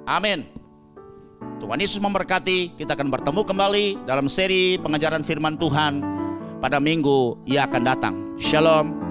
[SPEAKER 1] amin. Tuhan Yesus memberkati. Kita akan bertemu kembali dalam seri pengajaran firman Tuhan pada minggu yang akan datang. Shalom.